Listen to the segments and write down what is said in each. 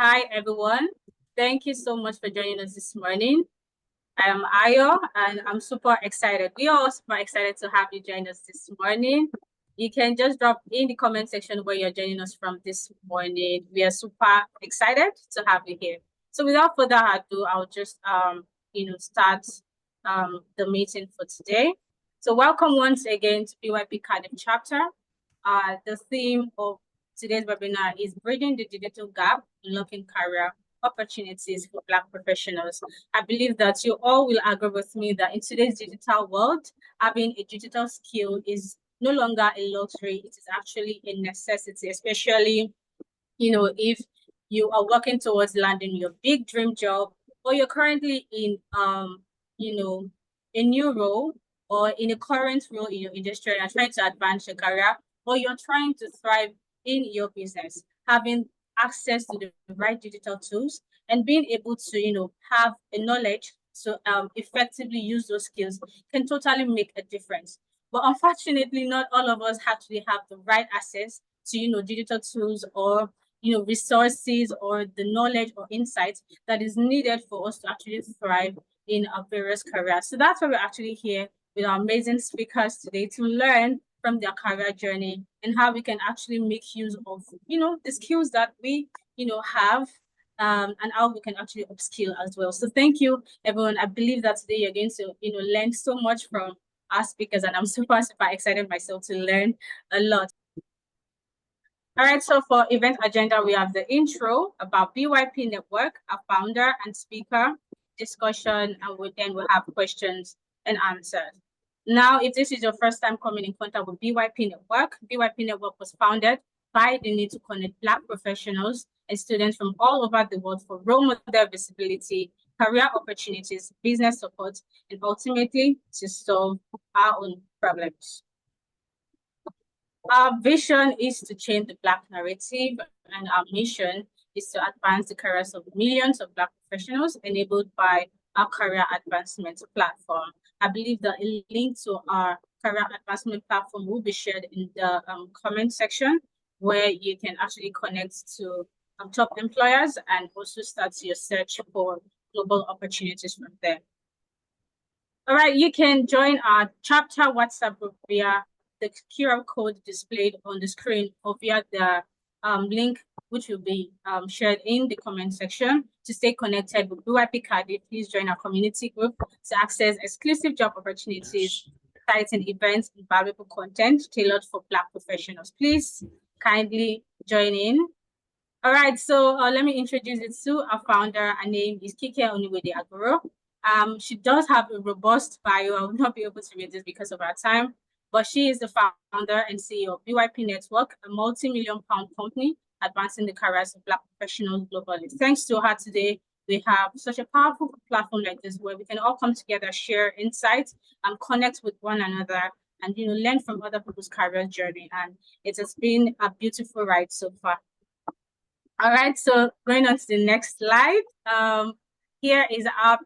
Hi, everyone. Thank you so much for joining us this morning. I am Ayo, and I'm super excited. We are all super excited to have you join us this morning. You can just drop in the comment section where you're joining us from this morning. We are super excited to have you here. So without further ado, I'll just start the meeting for today. So welcome once again to BYP Cardiff chapter. The theme of today's webinar is Bridging the Digital Gap, Unlocking Career Opportunities for Black Professionals. I believe that you all will agree with me that in today's digital world, having a digital skill is no longer a luxury, it is actually a necessity, especially, if you are working towards landing your big dream job, or you're currently in, a new role or in a current role in your industry and trying to advance your career, or you're trying to thrive in your business. Having access to the right digital tools and being able to, have a knowledge to effectively use those skills can totally make a difference. But unfortunately, not all of us actually have the right access to, digital tools or resources or the knowledge or insights that is needed for us to actually thrive in our various careers. So that's why we're actually here with our amazing speakers today to learn from their career journey and how we can actually make use of, the skills that we, have, and how we can actually upskill as well. So thank you, everyone. I believe that today you're going to, learn so much from our speakers, and I'm super, super excited myself to learn a lot. All right, so for event agenda, we have the intro about BYP Network, our founder and speaker, discussion, and then we'll have questions and answers. Now, if this is your first time coming in contact with BYP Network was founded by the need to connect Black professionals and students from all over the world for role model visibility, career opportunities, business support, and ultimately to solve our own problems. Our vision is to change the Black narrative, and our mission is to advance the careers of millions of Black professionals enabled by our career advancement platform. I believe that a link to our career advancement platform will be shared in the comment section, where you can actually connect to top employers and also start your search for global opportunities from there. All right, you can join our chapter WhatsApp group via the QR code displayed on the screen or via the link which will be shared in the comment section. To stay connected with BYP Cardiff, please join our community group to access exclusive job opportunities, exciting events, and valuable content tailored for Black professionals. Please kindly join in. All right, so let me introduce you to our founder. Her name is Kike Oniwede Agoro. She does have a robust bio. I will not be able to read this because of our time, but she is the founder and CEO of BYP Network, a multi-million-pound company advancing the careers of Black professionals globally. Thanks to her today, we have such a powerful platform like this where we can all come together, share insights, and connect with one another, and learn from other people's career journey. And it has been a beautiful ride so far. All right, so going on to the next slide. Here is our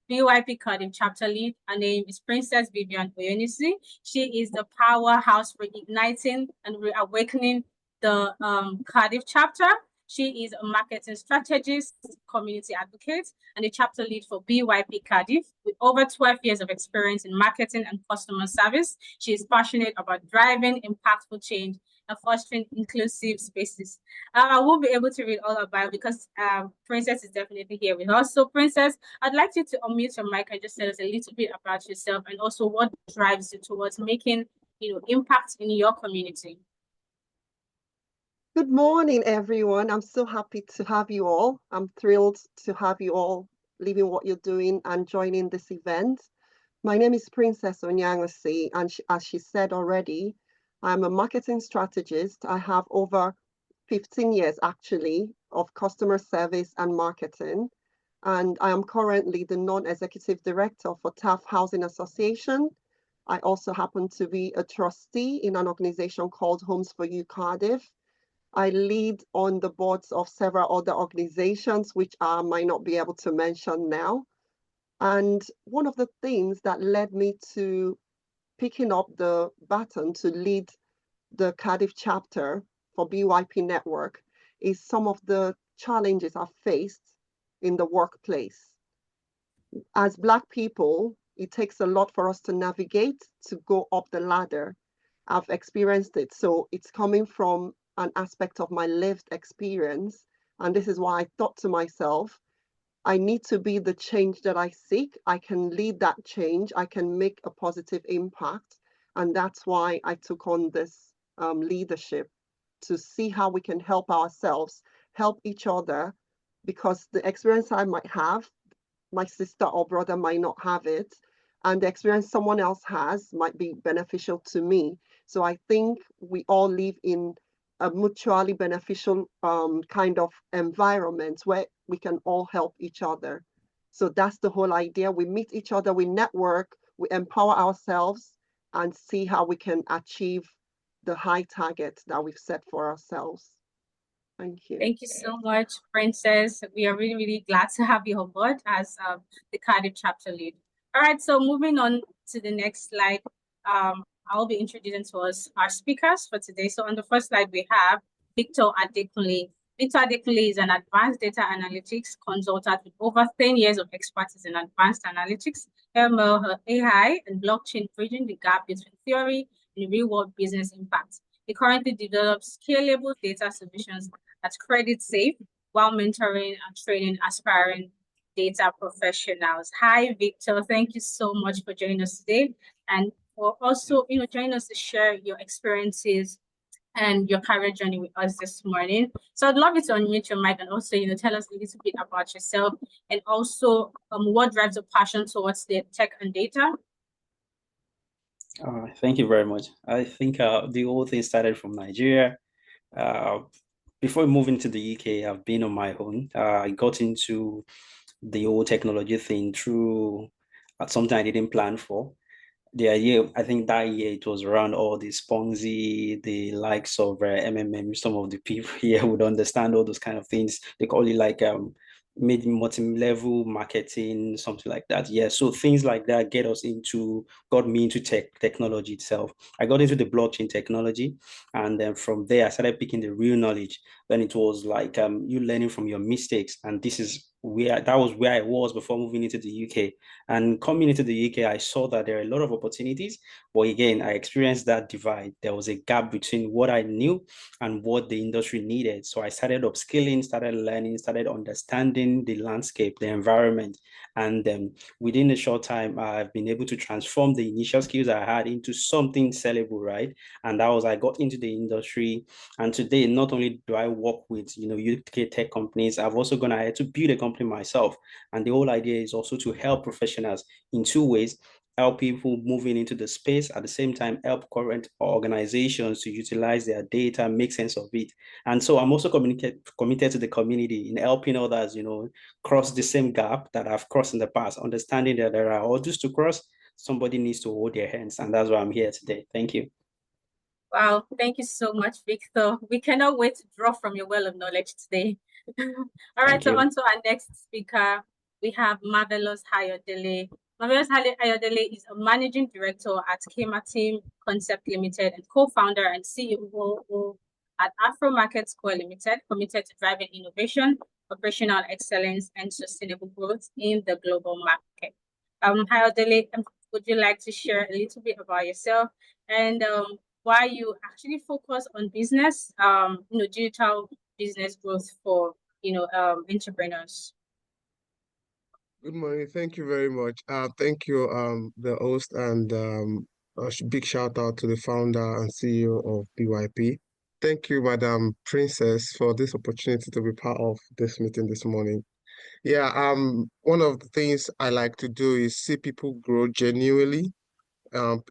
BYP Cardiff chapter lead. Her name is Princess Vivian Oyonisi. She is the powerhouse for igniting and reawakening the Cardiff chapter. She is a marketing strategist, community advocate, and a chapter lead for BYP Cardiff. With over 12 years of experience in marketing and customer service, she is passionate about driving impactful change and fostering inclusive spaces. I won't be able to read all about it because Princess is definitely here with us. So Princess, I'd like you to unmute your mic and just tell us a little bit about yourself and also what drives you towards making, impact in your community. Good morning, everyone. I'm so happy to have you all. I'm thrilled to have you all leaving what you're doing and joining this event. My name is Princess Onyangosi, and as she said already, I'm a marketing strategist. I have over 15 years, actually, of customer service and marketing. And I am currently the non-executive director for Taft Housing Association. I also happen to be a trustee in an organization called Homes for You Cardiff. I lead on the boards of several other organizations, which I might not be able to mention now. And one of the things that led me to picking up the baton to lead the Cardiff chapter for BYP Network is some of the challenges are faced in the workplace. As Black people, it takes a lot for us to navigate to go up the ladder. I've experienced it. So it's coming from an aspect of my lived experience. And this is why I thought to myself, I need to be the change that I seek. I can lead that change. I can make a positive impact. And that's why I took on this leadership, to see how we can help ourselves, help each other, because the experience I might have, my sister or brother might not have it, and the experience someone else has might be beneficial to me. So I think we all live in a mutually beneficial kind of environment where we can all help each other. So that's the whole idea. We meet each other, we network, we empower ourselves, and see how we can achieve the high targets that we've set for ourselves. Thank you. Thank you so much, Princess. We are really, really glad to have you on board as the Cardiff chapter lead. All right, so moving on to the next slide, I'll be introducing to us our speakers for today. So on the first slide, we have Victor Adekunle. Victor Adekunle is an advanced data analytics consultant with over 10 years of expertise in advanced analytics, ML, AI, and blockchain, bridging the gap between theory and real-world business impact. He currently develops scalable data solutions that's credit safe while mentoring and training aspiring data professionals. Hi, Victor. Thank you so much for joining us today, and for also, joining us to share your experiences and your career journey with us this morning. So I'd love you to unmute your mic and also, tell us a little bit about yourself, and also what drives your passion towards the tech and data. Thank you very much. I think the whole thing started from Nigeria. Before moving to the UK, I've been on my own. I got into the whole technology thing through something I didn't plan for. The idea, I think that year it was around all the Ponzi, the likes of MMM. Some of the people here would understand all those kind of things. They call it like multi-level marketing, something like that. Yeah, so things like that got me into technology itself. I got into the blockchain technology, and then from there I started picking the real knowledge. Then it was like you learning from your mistakes, and that was where I was before moving into the UK. And coming into the UK, I saw that there are a lot of opportunities, but again, I experienced that divide. There was a gap between what I knew and what the industry needed. So I started upskilling, started learning, started understanding the landscape, the environment. And within a short time, I've been able to transform the initial skills I had into something sellable, right? And I got into the industry. And today, not only do I work with, UK tech companies, I've also gone ahead to build a company myself. And the whole idea is also to help professionals in two ways: help people moving into the space, at the same time help current organizations to utilize their data, make sense of it. And so I'm also committed to the community in helping others, cross the same gap that I've crossed in the past, understanding that there are hurdles to cross. Somebody needs to hold their hands, and that's why I'm here today. Thank you. Wow, thank you so much, Victor. We cannot wait to draw from your well of knowledge today. All right, so on to our next speaker, we have Marvelous Hayodele. Marvelous Hayodele is a managing director at Kema Team Concept Limited and co-founder and CEO at Afro Market Square Limited, committed to driving innovation, operational excellence, and sustainable growth in the global market. Hayodele, would you like to share a little bit about yourself and why you actually focus on business, digital business growth for, entrepreneurs? Good morning. Thank you very much. Thank you, the host, and a big shout out to the founder and CEO of BYP. Thank you, Madam Princess, for this opportunity to be part of this meeting this morning. Yeah, one of the things I like to do is see people grow genuinely,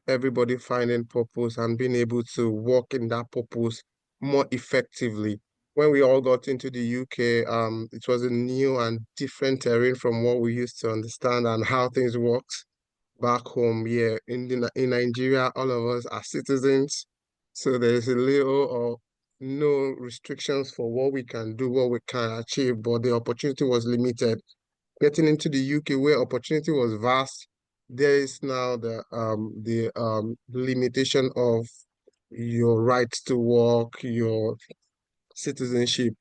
everybody finding purpose and being able to work in that purpose more effectively. When we all got into the UK, it was a new and different terrain from what we used to understand and how things worked back home. Yeah, in Nigeria, all of us are citizens, so there's a little or no restrictions for what we can do, what we can achieve, but the opportunity was limited. Getting into the UK where opportunity was vast, there is now the limitation of your rights to work, your citizenship.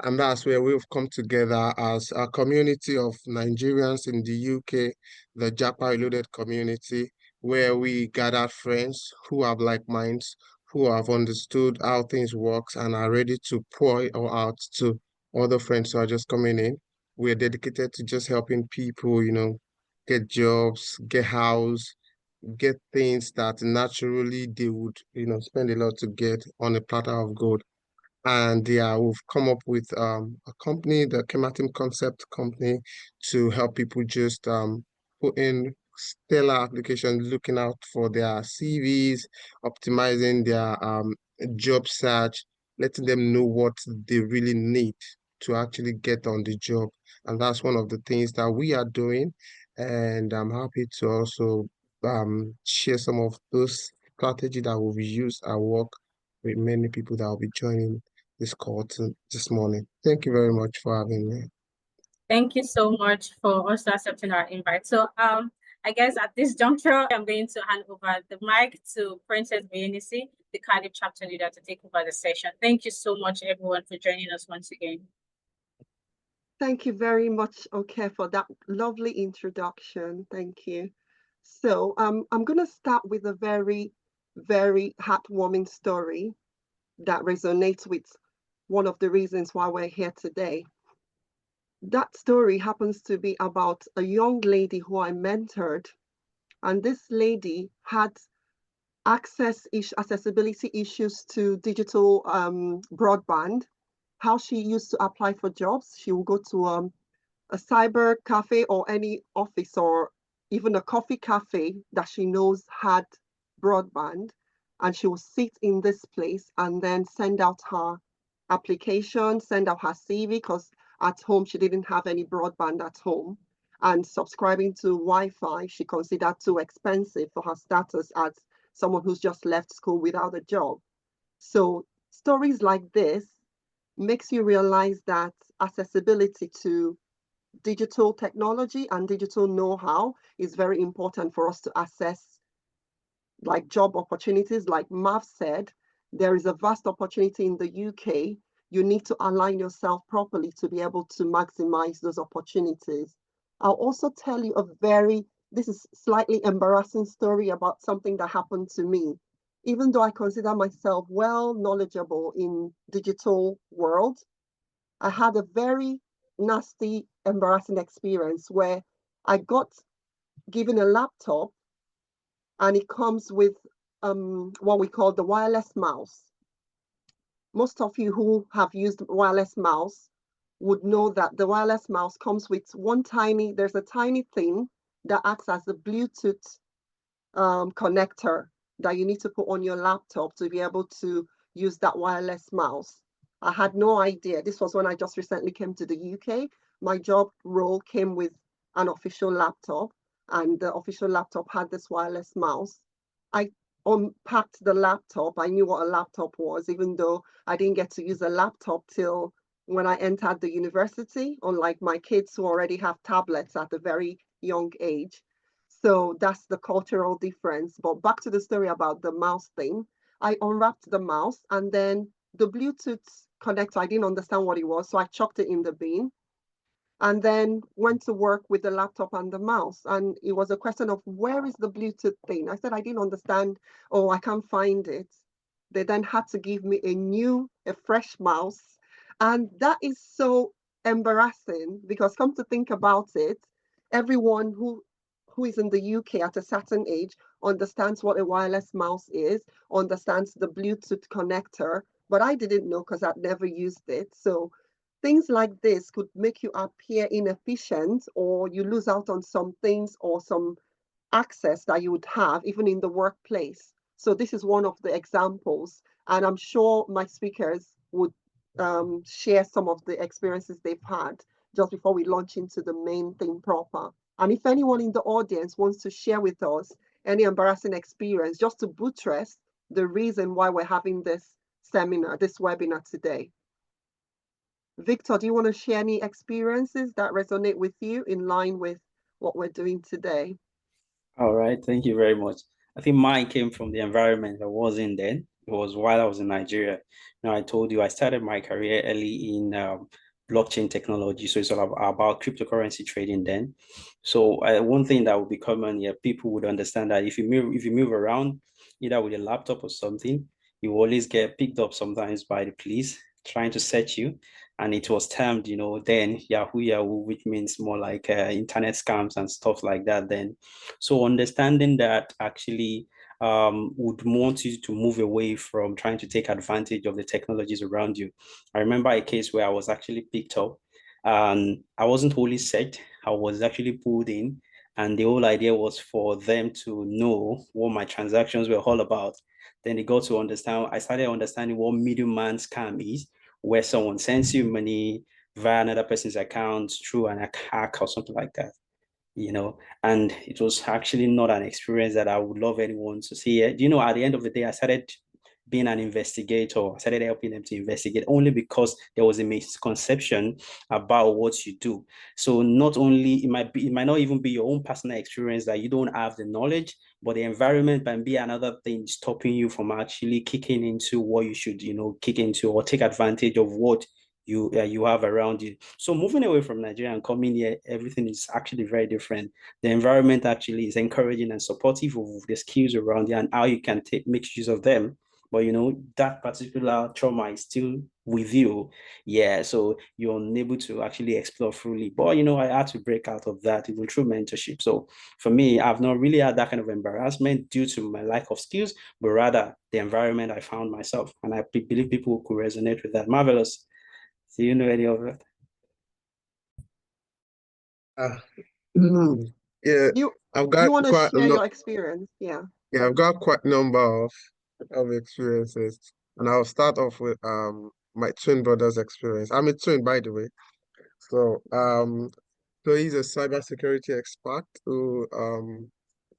And that's where we've come together as a community of Nigerians in the UK, the Japa Reloaded community, where we gather friends who have like minds, who have understood how things work and are ready to pour it all out to other friends who are just coming in. We're dedicated to just helping people, get jobs, get house, get things that naturally they would, spend a lot to get on a platter of gold. And yeah, we've come up with a company, the Kematim Concept Company, to help people just put in stellar applications, looking out for their CVs, optimizing their job search, letting them know what they really need to actually get on the job. And that's one of the things that we are doing. And I'm happy to also share some of those strategy that we've used at work with many people that will be joining this call this morning. Thank you very much for having me. Thank you so much for also accepting our invite. So I guess at this juncture, I'm going to hand over the mic to Princess Bionisi, the Cardiff chapter leader, to take over the session. Thank you so much, everyone, for joining us once again. Thank you very much, okay, for that lovely introduction. Thank you. So I'm going to start with a very, very heartwarming story that resonates with one of the reasons why we're here today. That story happens to be about a young lady who I mentored, and this lady had accessibility issues to digital broadband. How she used to apply for jobs, she would go to a cyber cafe or any office or even a coffee cafe that she knows had broadband, and she will sit in this place and then send out her application, send out her CV, because at home she didn't have any broadband at home, and subscribing to Wi-Fi she considered too expensive for her status as someone who's just left school without a job. So stories like this makes you realize that accessibility to digital technology and digital know-how is very important for us to assess like job opportunities. Like Mav said, there is a vast opportunity in the UK. You need to align yourself properly to be able to maximize those opportunities. I'll also tell you this is slightly embarrassing story about something that happened to me. Even though I consider myself well knowledgeable in digital world, I had a very nasty, embarrassing experience where I got given a laptop and it comes with what we call the wireless mouse. Most of you who have used wireless mouse would know that the wireless mouse comes with there's a tiny thing that acts as a Bluetooth connector that you need to put on your laptop to be able to use that wireless mouse. I had no idea. This was when I just recently came to the UK. My job role came with an official laptop, and the official laptop had this wireless mouse. I unpacked the laptop. I knew what a laptop was, even though I didn't get to use a laptop till when I entered the university, unlike my kids who already have tablets at a very young age. So that's the cultural difference. But back to the story about the mouse thing. I unwrapped the mouse, and then the Bluetooth connector, I didn't understand what it was, so I chucked it in the bin and then went to work with the laptop and the mouse. And it was a question of, where is the Bluetooth thing? I said, I didn't understand. Oh, I can't find it. They then had to give me a fresh mouse. And that is so embarrassing, because come to think about it, everyone who is in the UK at a certain age understands what a wireless mouse is, understands the Bluetooth connector, but I didn't know because I'd never used it. So things like this could make you appear inefficient, or you lose out on some things or some access that you would have even in the workplace. So this is one of the examples, and I'm sure my speakers would share some of the experiences they've had just before we launch into the main thing proper. And if anyone in the audience wants to share with us any embarrassing experience, just to buttress the reason why we're having this seminar, this webinar today. Victor, do you want to share any experiences that resonate with you in line with what we're doing today? All right, thank you very much. I think mine came from the environment I was in then. It was while I was in Nigeria. I told you I started my career early in blockchain technology. So it's all about cryptocurrency trading then. So one thing that would be common here, people would understand that if you move around, either with a laptop or something, you always get picked up sometimes by the police trying to search you. And it was termed, then Yahoo, which means more like internet scams and stuff like that then. So understanding that actually would want you to move away from trying to take advantage of the technologies around you. I remember a case where I was actually picked up and I wasn't wholly searched. I was actually pulled in, and the whole idea was for them to know what my transactions were all about. Then they got to understand, I started understanding what middleman scam is, where someone sends you money via another person's account through an hack or something like that. And it was actually not an experience that I would love anyone to see. At the end of the day, I started being an investigator. I started helping them to investigate only because there was a misconception about what you do. So not only it might not even be your own personal experience that you don't have the knowledge, but the environment might be another thing stopping you from actually kicking into what you should, kick into or take advantage of what you have around you. So moving away from Nigeria and coming here, everything is actually very different. The environment actually is encouraging and supportive of the skills around you and how you can make use of them. But that particular trauma is still with you. Yeah, so you're unable to actually explore fully. But I had to break out of that even through mentorship. So for me, I've not really had that kind of embarrassment due to my lack of skills, but rather the environment I found myself. And I believe people could resonate with that. Marvelous. Do you know any of it? Uh, yeah, You I've you got want to quite a share lot. your experience? Yeah. Yeah, I've got quite a number of experiences, and I'll start off with my twin brother's experience. I'm a twin, by the way. So so he's a cybersecurity expert who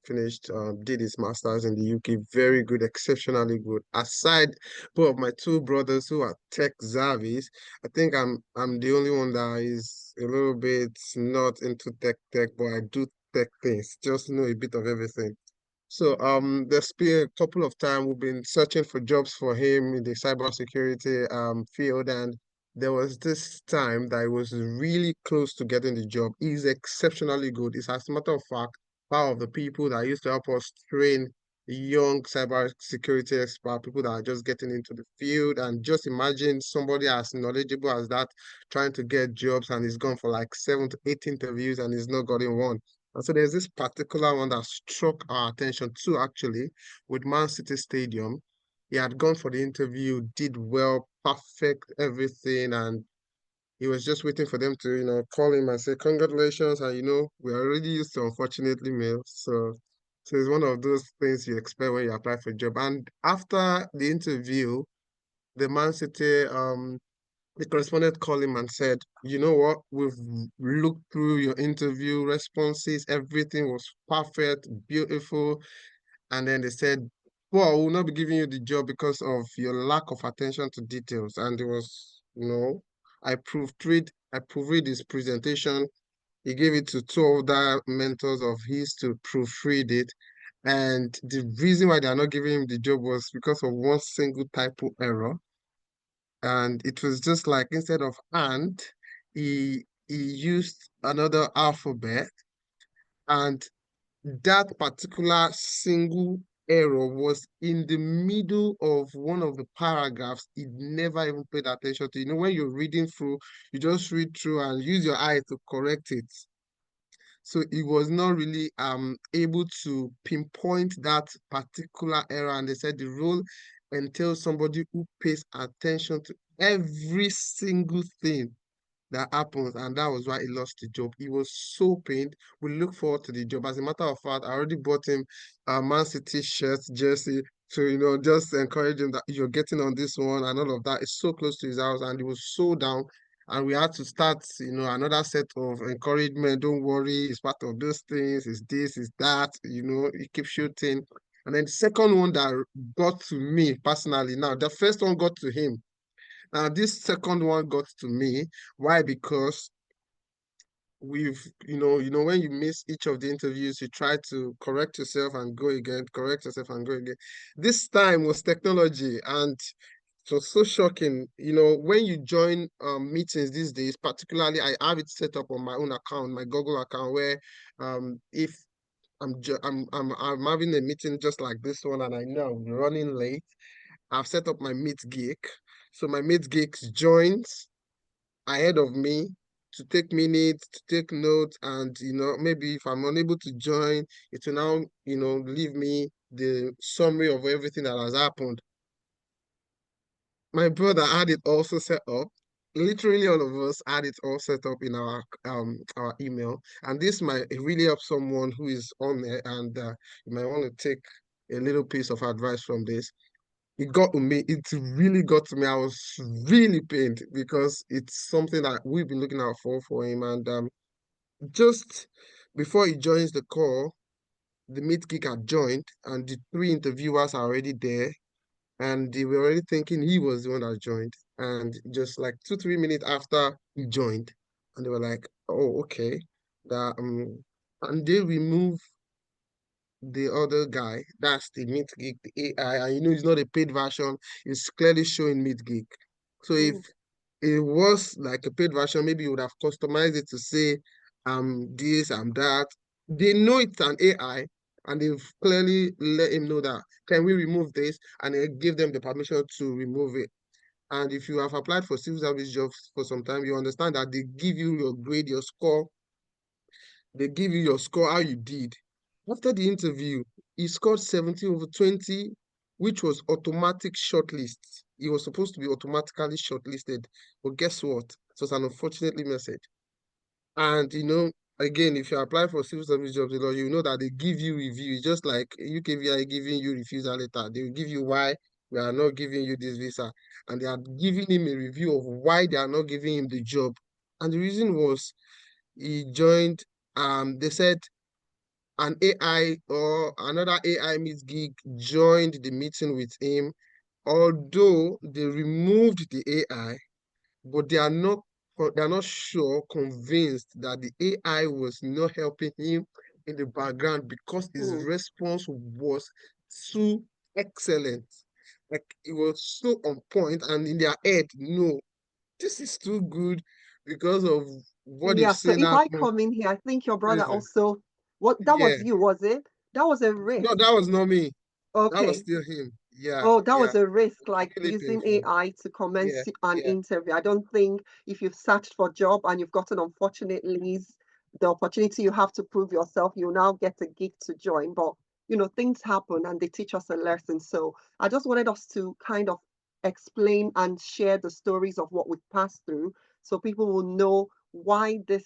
finished did his masters in the UK. Very good, exceptionally good. Aside both of my two brothers who are tech savvies, I think I'm the only one that is a little bit not into tech, but I do tech things, just know a bit of everything. So there's been a couple of times we've been searching for jobs for him in the cybersecurity field, and there was this time that he was really close to getting the job. He's exceptionally good. It's as a matter of fact, part of the people that used to help us train young cybersecurity expert, people that are just getting into the field. And just imagine somebody as knowledgeable as that trying to get jobs, and he's gone for like 7 to 8 interviews and he's not gotten one. And so there's this particular one that struck our attention too, actually, with Man City Stadium. He had gone for the interview, did well, perfect everything, and he was just waiting for them to, call him and say, congratulations. And, we're already used to unfortunately mail. So it's one of those things you expect when you apply for a job. And after the interview, the Man City the correspondent called him and said, you know what, we've looked through your interview responses, everything was perfect, beautiful. And then they said, well, we'll not be giving you the job because of your lack of attention to details. And it was, I proofread his presentation. He gave it to two other mentors of his to proofread it. And the reason why they are not giving him the job was because of one single typo error. And it was just like instead of and, he used another alphabet, and that particular single error was in the middle of one of the paragraphs. He never even paid attention to. When you're reading through, you just read through and use your eye to correct it. So he was not really able to pinpoint that particular error. And they said the role entails somebody who pays attention to every single thing that happens, and that was why he lost the job. He was so pained. We look forward to the job. As a matter of fact, I already bought him a Man City shirt, jersey, to just encourage him that you're getting on this one and all of that. It's so close to his house, and he was so down. And we had to start, another set of encouragement. Don't worry, it's part of those things. It's this, it's that. You keep shooting. And then the second one that got to me personally. Now, the first one got to him. Now, this second one got to me. Why? Because we've, when you miss each of the interviews, you try to correct yourself and go again, correct yourself and go again. This time was technology, and it was so shocking. When you join meetings these days, particularly I have it set up on my own account, my Google account, where if I'm having a meeting just like this one and I know I'm running late, I've set up my Meet Geek. So my Meet Geeks joins ahead of me to take minutes, to take notes, and maybe if I'm unable to join, it will now, leave me the summary of everything that has happened. My brother had it also set up. Literally all of us had it all set up in our email. And this might really help someone who is on there, and you might want to take a little piece of advice from this. It got to me. It really got to me. I was really pained because it's something that we've been looking out for him. And just before he joins the call, the Meet Geek had joined, and the three interviewers are already there, and they were already thinking he was the one that joined. And just like 2-3 minutes after he joined, and they were like, "Oh, okay." That and they remove the other guy. That's the Meet Geek, the AI, and it's not a paid version. It's clearly showing Meet Geek. So if it was like a paid version, maybe you would have customized it to say, I'm this, I'm that. They know it's an AI, and they've clearly let him know that, can we remove this? And they give them the permission to remove it. And if you have applied for civil service jobs for some time, you understand that they give you your grade, your score. They give you your score, how you did. After the interview, he scored 17/20, which was automatic shortlist. He was supposed to be automatically shortlisted. But guess what? It was an unfortunately message. And again, if you apply for civil service jobs, you know that they give you review. It's just like UKVI giving you refusal letter. They will give you why we are not giving you this visa. And they are giving him a review of why they are not giving him the job. And the reason was he joined, they said an AI or another AI Meet Geek joined the meeting with him, although they removed the AI, but they are not sure, convinced that the AI was not helping him in the background because his response was too excellent. Like it was so on point, and in their head, no, this is too good because of what they've Yeah, so seen if I happen. come in here, I think your brother Prison. also, what that Yeah, was you, was it? That was a no, risk. that was not me. That was Okay. still him. Yeah, Oh, that yeah. was a risk, like Really using painful. AI to Yeah, commence an yeah. interview. I don't think if you've searched for a job and you've gotten unfortunately the opportunity you have to prove yourself, you now get a gig to join. But things happen and they teach us a lesson. So I just wanted us to kind of explain and share the stories of what we've passed through so people will know why this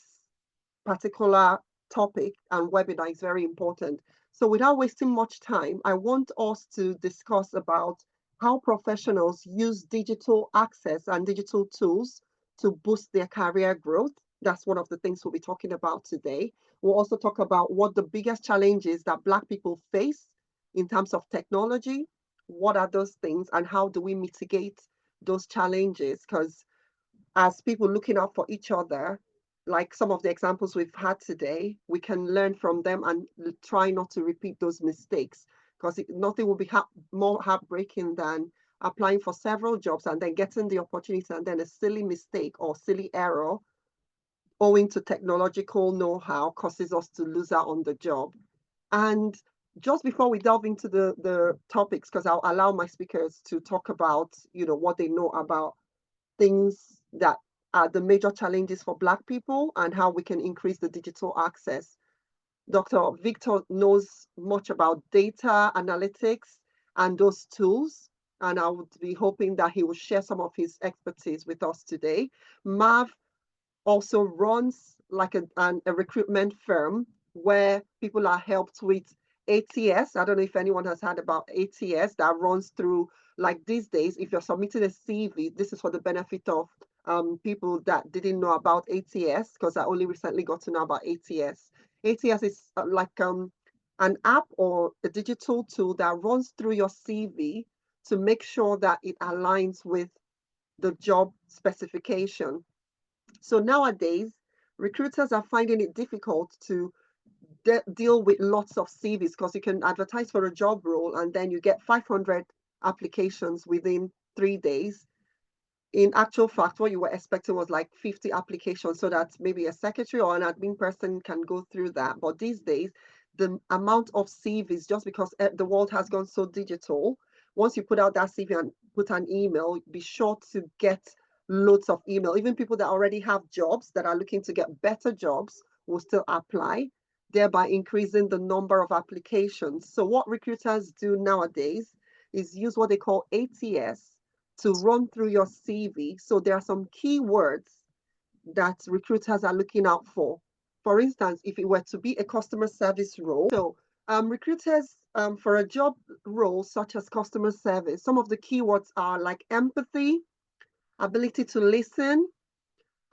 particular topic and webinar is very important. So without wasting much time, I want us to discuss about how professionals use digital access and digital tools to boost their career growth. That's one of the things we'll be talking about today. We'll also talk about what the biggest challenges that Black people face in terms of technology. What are those things and how do we mitigate those challenges? Because as people looking out for each other, like some of the examples we've had today, we can learn from them and try not to repeat those mistakes because nothing will be more heartbreaking than applying for several jobs and then getting the opportunity and then a silly mistake or silly error owing to technological know-how causes us to lose out on the job. And just before we delve into the topics, because I'll allow my speakers to talk about, what they know about things that are the major challenges for Black people and how we can increase the digital access. Dr. Victor knows much about data analytics and those tools, and I would be hoping that he will share some of his expertise with us today. Marv also runs like a recruitment firm where people are helped with ATS. I don't know if anyone has heard about ATS that runs through, like these days, if you're submitting a CV, this is for the benefit of people that didn't know about ATS, because I only recently got to know about ATS. ATS is like an app or a digital tool that runs through your CV to make sure that it aligns with the job specification. So nowadays, recruiters are finding it difficult to deal with lots of CVs, because you can advertise for a job role and then you get 500 applications within 3 days. In actual fact, what you were expecting was like 50 applications so that maybe a secretary or an admin person can go through that. But these days, the amount of CVs, just because the world has gone so digital, once you put out that CV and put an email, be sure to get loads of email. Even people that already have jobs that are looking to get better jobs will still apply, thereby increasing the number of applications. So what recruiters do nowadays is use what they call ATS to run through your CV. So there are some keywords that recruiters are looking out for. For instance, if it were to be a customer service role, so recruiters for a job role such as customer service, some of the keywords are like empathy, ability to listen,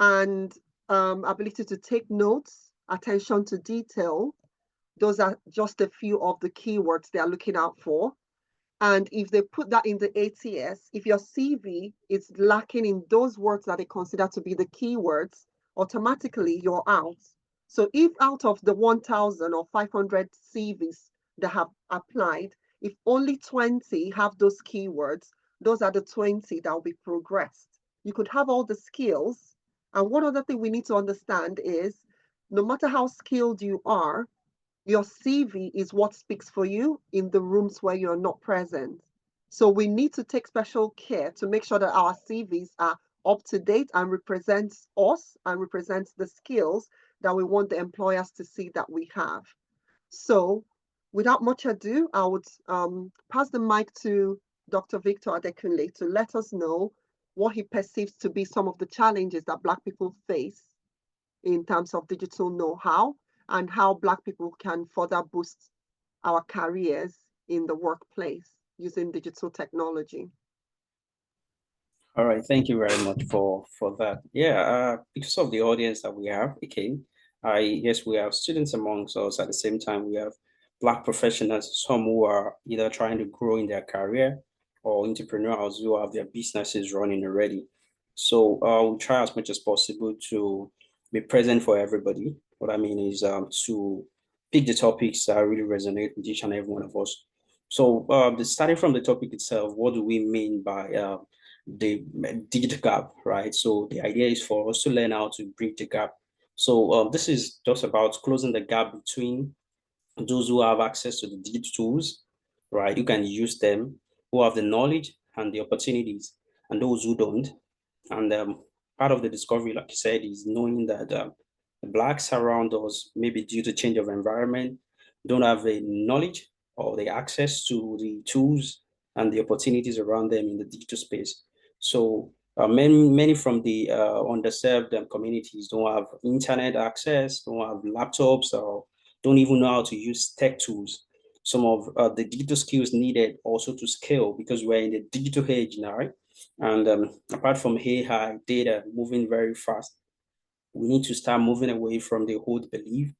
and ability to take notes, attention to detail. Those are just a few of the keywords they are looking out for. And if they put that in the ATS, if your CV is lacking in those words that they consider to be the keywords, automatically you're out. So if out of the 1,000 or 500 CVs that have applied, if only 20 have those keywords, those are the 20 that will be progressed. You could have all the skills. And one other thing we need to understand is no matter how skilled you are, your CV is what speaks for you in the rooms where you're not present. So we need to take special care to make sure that our CVs are up to date and represents us and represents the skills that we want the employers to see that we have. So without much ado, I would pass the mic to Dr. Victor Adekunle to let us know what he perceives to be some of the challenges that Black people face in terms of digital know-how, and how Black people can further boost our careers in the workplace using digital technology. All right, thank you very much for that. Yeah, because of the audience that we have, okay, yes, we have students amongst us. At the same time, we have Black professionals, some who are either trying to grow in their career or entrepreneurs who have their businesses running already. So we'll try as much as possible to be present for everybody. What I mean is to pick the topics that really resonate with each and every one of us. So starting from the topic itself, what do we mean by the digital gap, right? So the idea is for us to learn how to bridge the gap. So this is just about closing the gap between those who have access to the digital tools, right? You can use them, who have the knowledge and the opportunities, and those who don't. And part of the discovery, like you said, is knowing that the Blacks around us, maybe due to change of environment, don't have the knowledge or the access to the tools and the opportunities around them in the digital space. So many from the underserved communities don't have internet access, don't have laptops, or don't even know how to use tech tools. Some of the digital skills needed also to scale, because we're in the digital age now, right? And apart from AI, data moving very fast, we need to start moving away from the old belief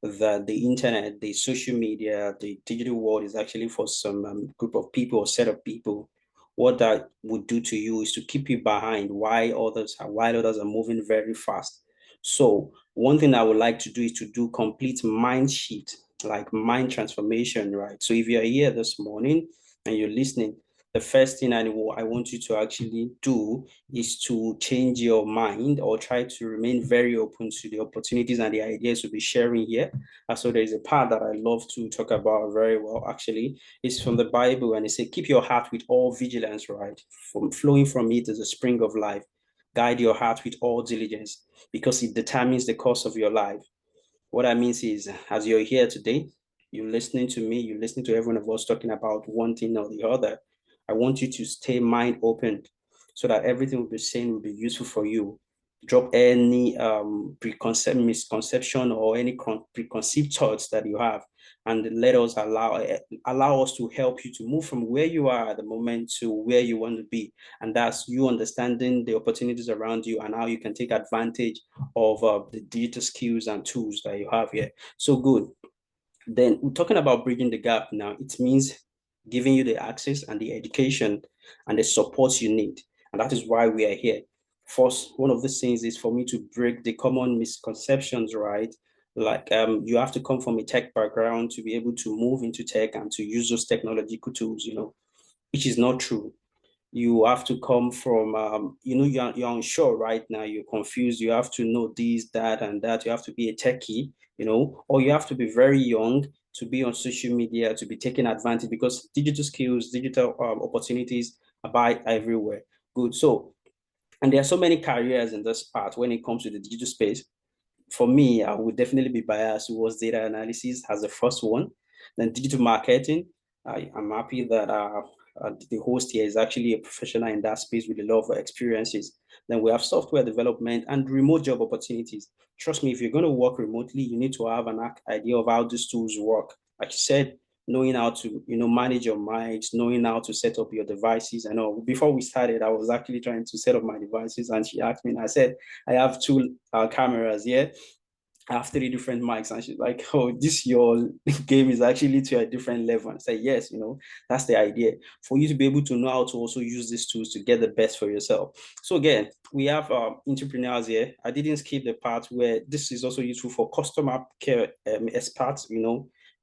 that the internet, the social media, the digital world is actually for some group of people or set of people. What that would do to you is to keep you behind while others are moving very fast. So one thing I would like to do is to do complete mind shift, like mind transformation, right? So if you're here this morning and you're listening, the first thing I want you to actually do is to change your mind or try to remain very open to the opportunities and the ideas we'll be sharing here. So there's a part that I love to talk about very well, actually. It's from the Bible, and it says, keep your heart with all vigilance, right? Flowing from it is a spring of life. Guide your heart with all diligence, because it determines the course of your life. What that means is, as you're here today, you're listening to me, you're listening to every one of us talking about one thing or the other. I want you to stay mind open so that everything we'll be saying will be useful for you. Drop any preconceived misconception or any preconceived thoughts that you have, and let us allow us to help you to move from where you are at the moment to where you want to be. And that's you understanding the opportunities around you and how you can take advantage of the digital skills and tools that you have here. So good. Then we're talking about bridging the gap now. It means giving you the access and the education and the support you need. And that is why we are here. first, one of the things is for me to break the common misconceptions, right? Like you have to come from a tech background to be able to move into tech and to use those technological tools, which is not true. You have to come from, you're unsure right now, you're confused, you have to know this, that, and that. You have to be a techie, or you have to be very young to be on social media, to be taking advantage, because digital skills, digital opportunities are everywhere. Good. So, and there are so many careers in this part when it comes to the digital space. For me, I would definitely be biased towards data analysis as the first one. Then digital marketing. I'm happy that the host here is actually a professional in that space with a lot of experiences. Then we have software development and remote job opportunities. Trust me, if you're going to work remotely, you need to have an idea of how these tools work. Like you said, knowing how to manage your mics, knowing how to set up your devices. I know before we started, I was actually trying to set up my devices, and she asked me, and I said I have two cameras. Yeah, I have three different mics, and she's like, "Oh, this your game is actually to a different level." And I say, "Yes, that's the idea, for you to be able to know how to also use these tools to get the best for yourself." So again, we have entrepreneurs here. I didn't skip the part where this is also useful for customer care experts,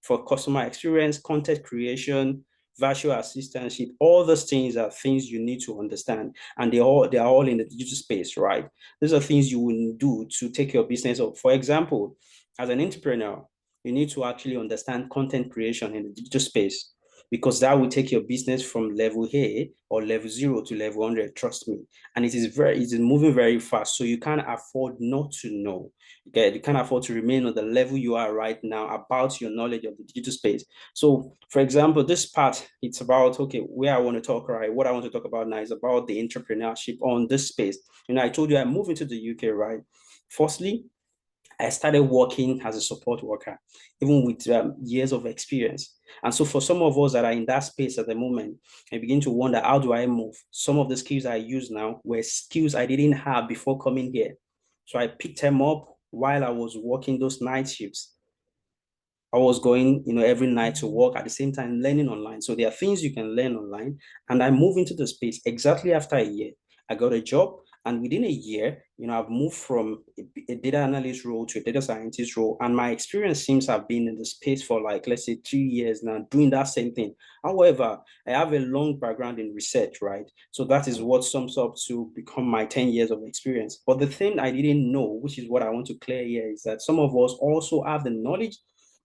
for customer experience, content creation, virtual assistantship. All those things are things you need to understand, and they are all in the digital space, right? These are things you will do to take your business up. For example, as an entrepreneur, you need to actually understand content creation in the digital space, because that will take your business from level A or level 0 to level 100. Trust me. And it is moving very fast. So you can't afford not to know. Okay, you can't afford to remain on the level you are right now about your knowledge of the digital space. So, for example, this part, it's about, okay, where I want to talk, right? What I want to talk about now is about the entrepreneurship on this space. I told you I moved into the UK, right? Firstly, I started working as a support worker, even with years of experience. And so for some of us that are in that space at the moment, I begin to wonder, how do I move? Some of the skills I use now were skills I didn't have before coming here. So I picked them up while I was working those night shifts. I was going, every night to work, at the same time learning online. So there are things you can learn online. And I moved into the space exactly after a year. I got a job, and within a year, I've moved from a data analyst role to a data scientist role. And my experience seems to have been in the space for, like, let's say 3 years now, doing that same thing. However, I have a long background in research, right? So that is what sums up to become my 10 years of experience. But the thing I didn't know, which is what I want to clear here, is that some of us also have the knowledge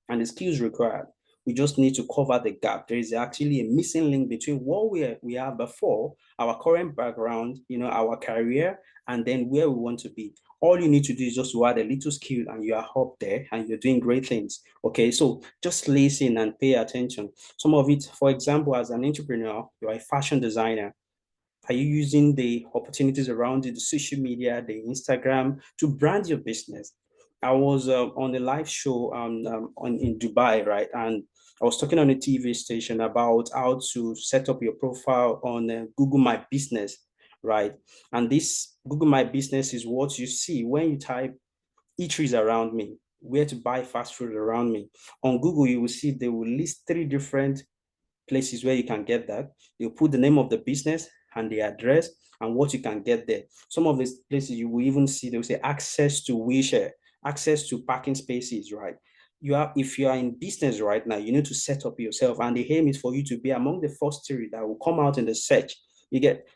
and the skills required. We just need to cover the gap. There is actually a missing link between what we are before, our current background, our career, and then where we want to be. All you need to do is just to add a little skill, and you are up there and you're doing great things. Okay, so just listen and pay attention. Some of it, for example, as an entrepreneur, you're a fashion designer. Are you using the opportunities around it, the social media, the Instagram, to brand your business? I was on a live show in Dubai, right? And I was talking on a TV station about how to set up your profile on Google My Business, right? And this Google My Business is what you see when you type eateries around me, where to buy fast food around me. On Google, you will see they will list 3 different places where you can get that. They'll put the name of the business and the address and what you can get there. Some of these places you will even see, they'll say access to wheelchair, access to parking spaces, right? If you are in business right now, you need to set up yourself, and the aim is for you to be among the first 3 that will come out in the search.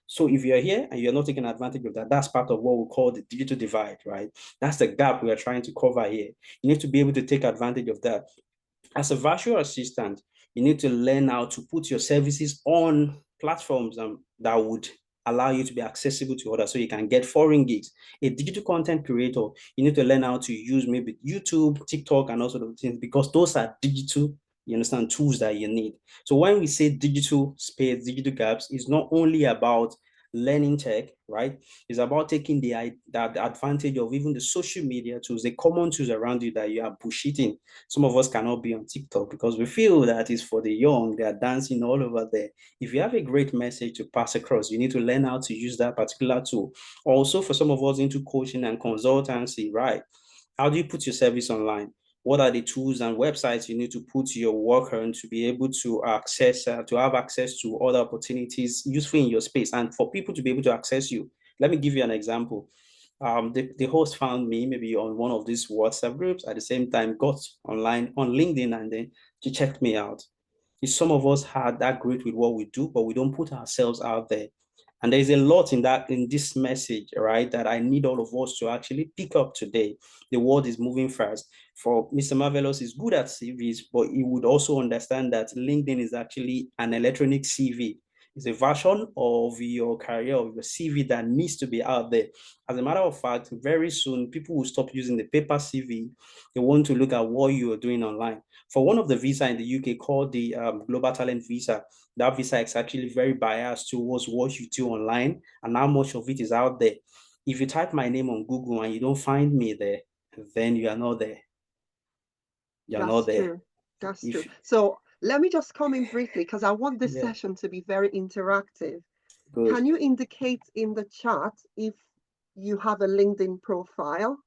So if you're here and you're not taking advantage of that, that's part of what we call the digital divide, right? That's the gap we are trying to cover here. You need to be able to take advantage of that. As a virtual assistant, you need to learn how to put your services on platforms that would allow you to be accessible to others, so you can get foreign gigs. A digital content creator, you need to learn how to use maybe YouTube, TikTok, and also those things, because those are digital, you understand, tools that you need. So when we say digital space, digital gaps, it's not only about learning tech, right? It's about taking the advantage of even the social media tools, the common tools around you that you are bullshitting. Some of us cannot be on TikTok because we feel that it's for the young. They are dancing all over there. If you have a great message to pass across, you need to learn how to use that particular tool. Also, for some of us into coaching and consultancy, right? How do you put your service online? What are the tools and websites you need to put your work on to be able to have access to other opportunities useful in your space, and for people to be able to access you? Let me give you an example. The host found me maybe on one of these WhatsApp groups, at the same time got online on LinkedIn, and then she checked me out. Some of us had that great with what we do, but we don't put ourselves out there. And there's a lot in this message, right, that I need all of us to actually pick up today. The world is moving fast. For Mr. Marvelous is good at CVs, but he would also understand that LinkedIn is actually an electronic CV. It's a version of your career, of your CV that needs to be out there. As a matter of fact, very soon, people will stop using the paper CV. They want to look at what you are doing online. For one of the visa in the UK called the Global Talent Visa, that visa is actually very biased towards what you do online and how much of it is out there. If you type my name on Google and you don't find me there, then you are not there. You're not there. True. That's true. So let me just come in briefly because I want this session to be very interactive. Good. Can you indicate in the chat if you have a LinkedIn profile?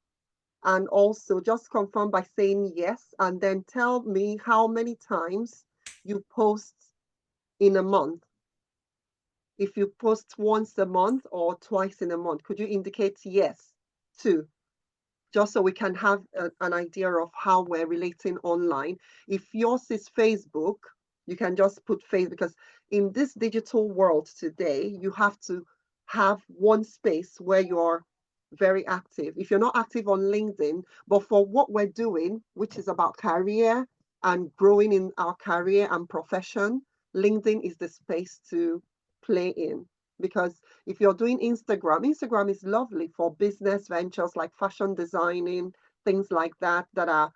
And also just confirm by saying yes, and then tell me how many times you post in a month. If you post once a month or twice in a month, could you indicate yes too? Just so we can have an idea of how we're relating online. If yours is Facebook, you can just put Facebook, because in this digital world today, you have to have one space where you're very active. If you're not active on LinkedIn, but for what we're doing, which is about career and growing in our career and profession, LinkedIn is the space to play in. Because if you're doing Instagram is lovely for business ventures like fashion designing, things like that, that are,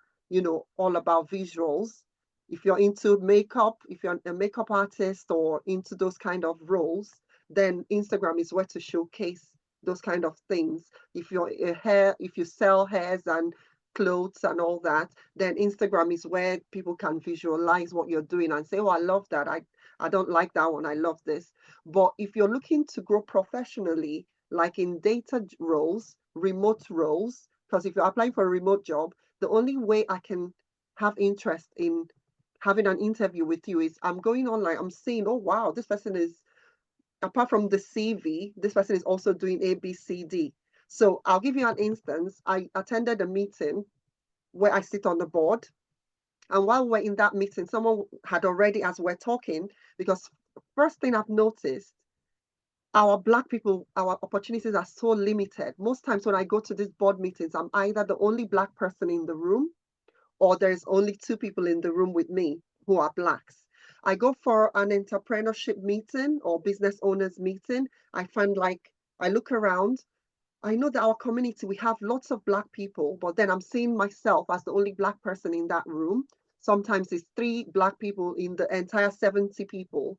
all about visuals. If you're into makeup, if you're a makeup artist or into those kind of roles, then Instagram is where to showcase those kind of things. If you sell hairs and clothes and all that, then Instagram is where people can visualize what you're doing and say, oh, I love that. I don't like that one. I love this. But if you're looking to grow professionally, like in data roles, remote roles, because if you're applying for a remote job, the only way I can have interest in having an interview with you is I'm going online, I'm seeing, oh, wow, this person is, apart from the CV, this person is also doing A, B, C, D. So I'll give you an instance. I attended a meeting where I sit on the board. And while we're in that meeting, someone had already, as we're talking, because first thing I've noticed, our Black people, our opportunities are so limited. Most times when I go to these board meetings, I'm either the only Black person in the room, or there's only 2 people in the room with me who are Blacks. I go for an entrepreneurship meeting or business owners meeting. I find I look around, I know that our community, we have lots of Black people, but then I'm seeing myself as the only Black person in that room. Sometimes it's 3 Black people in the entire 70 people.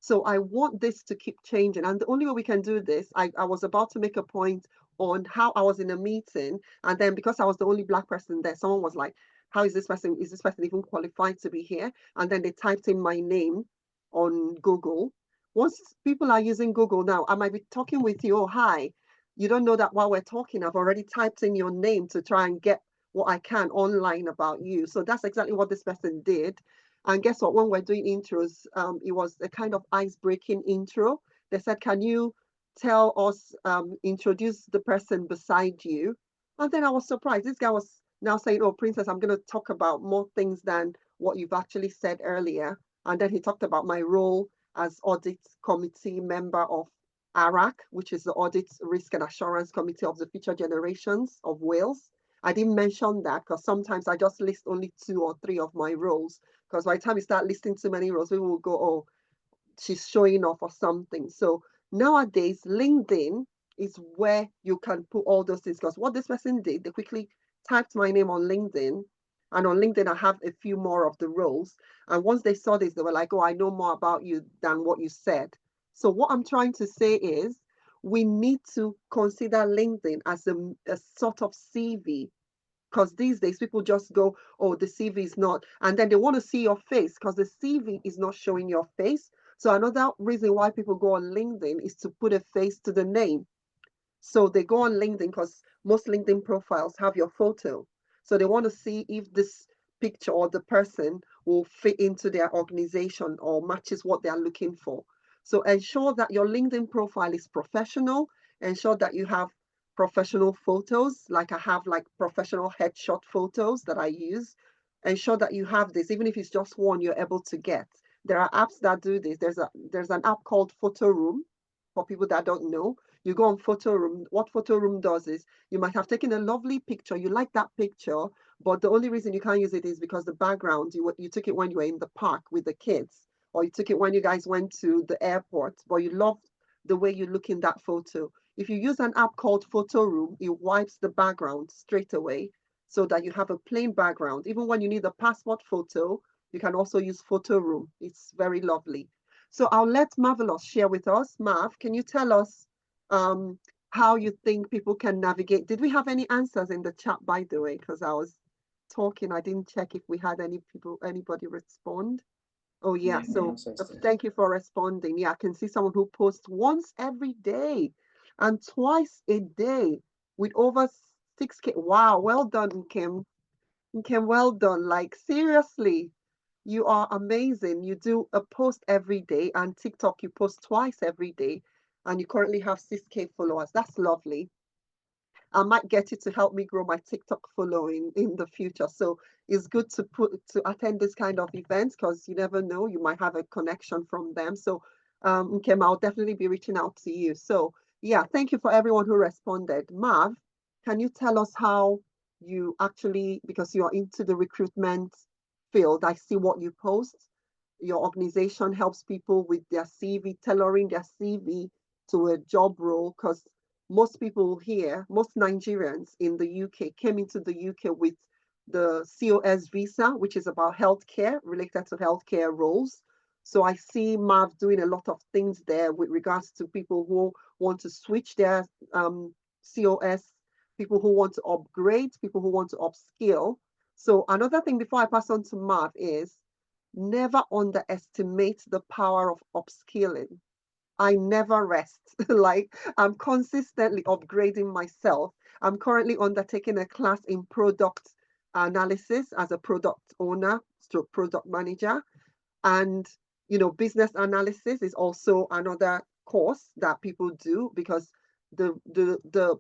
So I want this to keep changing. And the only way we can do this, I was about to make a point on how I was in a meeting. And then because I was the only Black person there, someone was like, how is this person even qualified to be here? And then they typed in my name on Google. Once people are using Google now, I might be talking with you, oh, hi. You don't know that while we're talking, I've already typed in your name to try and get what I can online about you. So that's exactly what this person did. And guess what? When we're doing intros, it was a kind of ice-breaking intro. They said, can you tell us, introduce the person beside you? And then I was surprised. This guy was now saying, oh, Princess, I'm going to talk about more things than what you've actually said earlier. And then he talked about my role as audit committee member of ARAC, which is the Audit Risk and Assurance Committee of the Future Generations of Wales. I didn't mention that because sometimes I just list only 2 or 3 of my roles. Because by the time you start listing too many roles, people will go, oh, she's showing off or something. So nowadays, LinkedIn is where you can put all those things. Because what this person did, they quickly typed my name on LinkedIn. And on LinkedIn, I have a few more of the roles. And once they saw this, they were like, oh, I know more about you than what you said. So what I'm trying to say is we need to consider LinkedIn as a sort of CV, because these days people just go, oh, the CV is not, and then they want to see your face because the CV is not showing your face. So another reason why people go on LinkedIn is to put a face to the name. So they go on LinkedIn because most LinkedIn profiles have your photo. So they want to see if this picture or the person will fit into their organization or matches what they are looking for. So ensure that your LinkedIn profile is professional. Ensure that you have professional photos, like I have like professional headshot photos that I use. Ensure that you have this, even if it's just one you're able to get. There are apps that do this. There's an app called Photo Room for people that don't know. You go on Photo Room. What Photo Room does is you might have taken a lovely picture. You like that picture, but the only reason you can't use it is because the background, you took it when you were in the park with the kids, or you took it when you guys went to the airport, but you love the way you look in that photo. If you use an app called Photo Room, it wipes the background straight away so that you have a plain background. Even when you need a passport photo, you can also use Photo Room. It's very lovely. So I'll let Marvelous share with us. Marv, can you tell us how you think people can navigate? Did we have any answers in the chat, by the way? Because I was talking, I didn't check if we had anybody respond. Oh yeah, so thank you for responding. Yeah, I can see someone who posts once every day and twice a day with over 6K. Wow, well done, Kim. Kim, well done. Like seriously, you are amazing. You do a post every day, and TikTok you post twice every day, and you currently have 6K followers. That's lovely. I might get you to help me grow my TikTok following in the future. So it's good to attend this kind of events because you never know, you might have a connection from them. So Kim, I'll definitely be reaching out to you. So yeah, thank you for everyone who responded. Marv, can you tell us how you actually, because you're into the recruitment field, I see what you post. Your organization helps people with their CV, tailoring their CV to a job role, because most people here, most Nigerians in the UK came into the UK with the COS visa, which is about healthcare, related to healthcare roles. So I see Marv doing a lot of things there with regards to people who want to switch their COS, people who want to upgrade, people who want to upskill. So another thing before I pass on to Marv is never underestimate the power of upskilling. I never rest. Like I'm consistently upgrading myself. I'm currently undertaking a class in product analysis as a product owner, stroke product manager. And business analysis is also another course that people do because the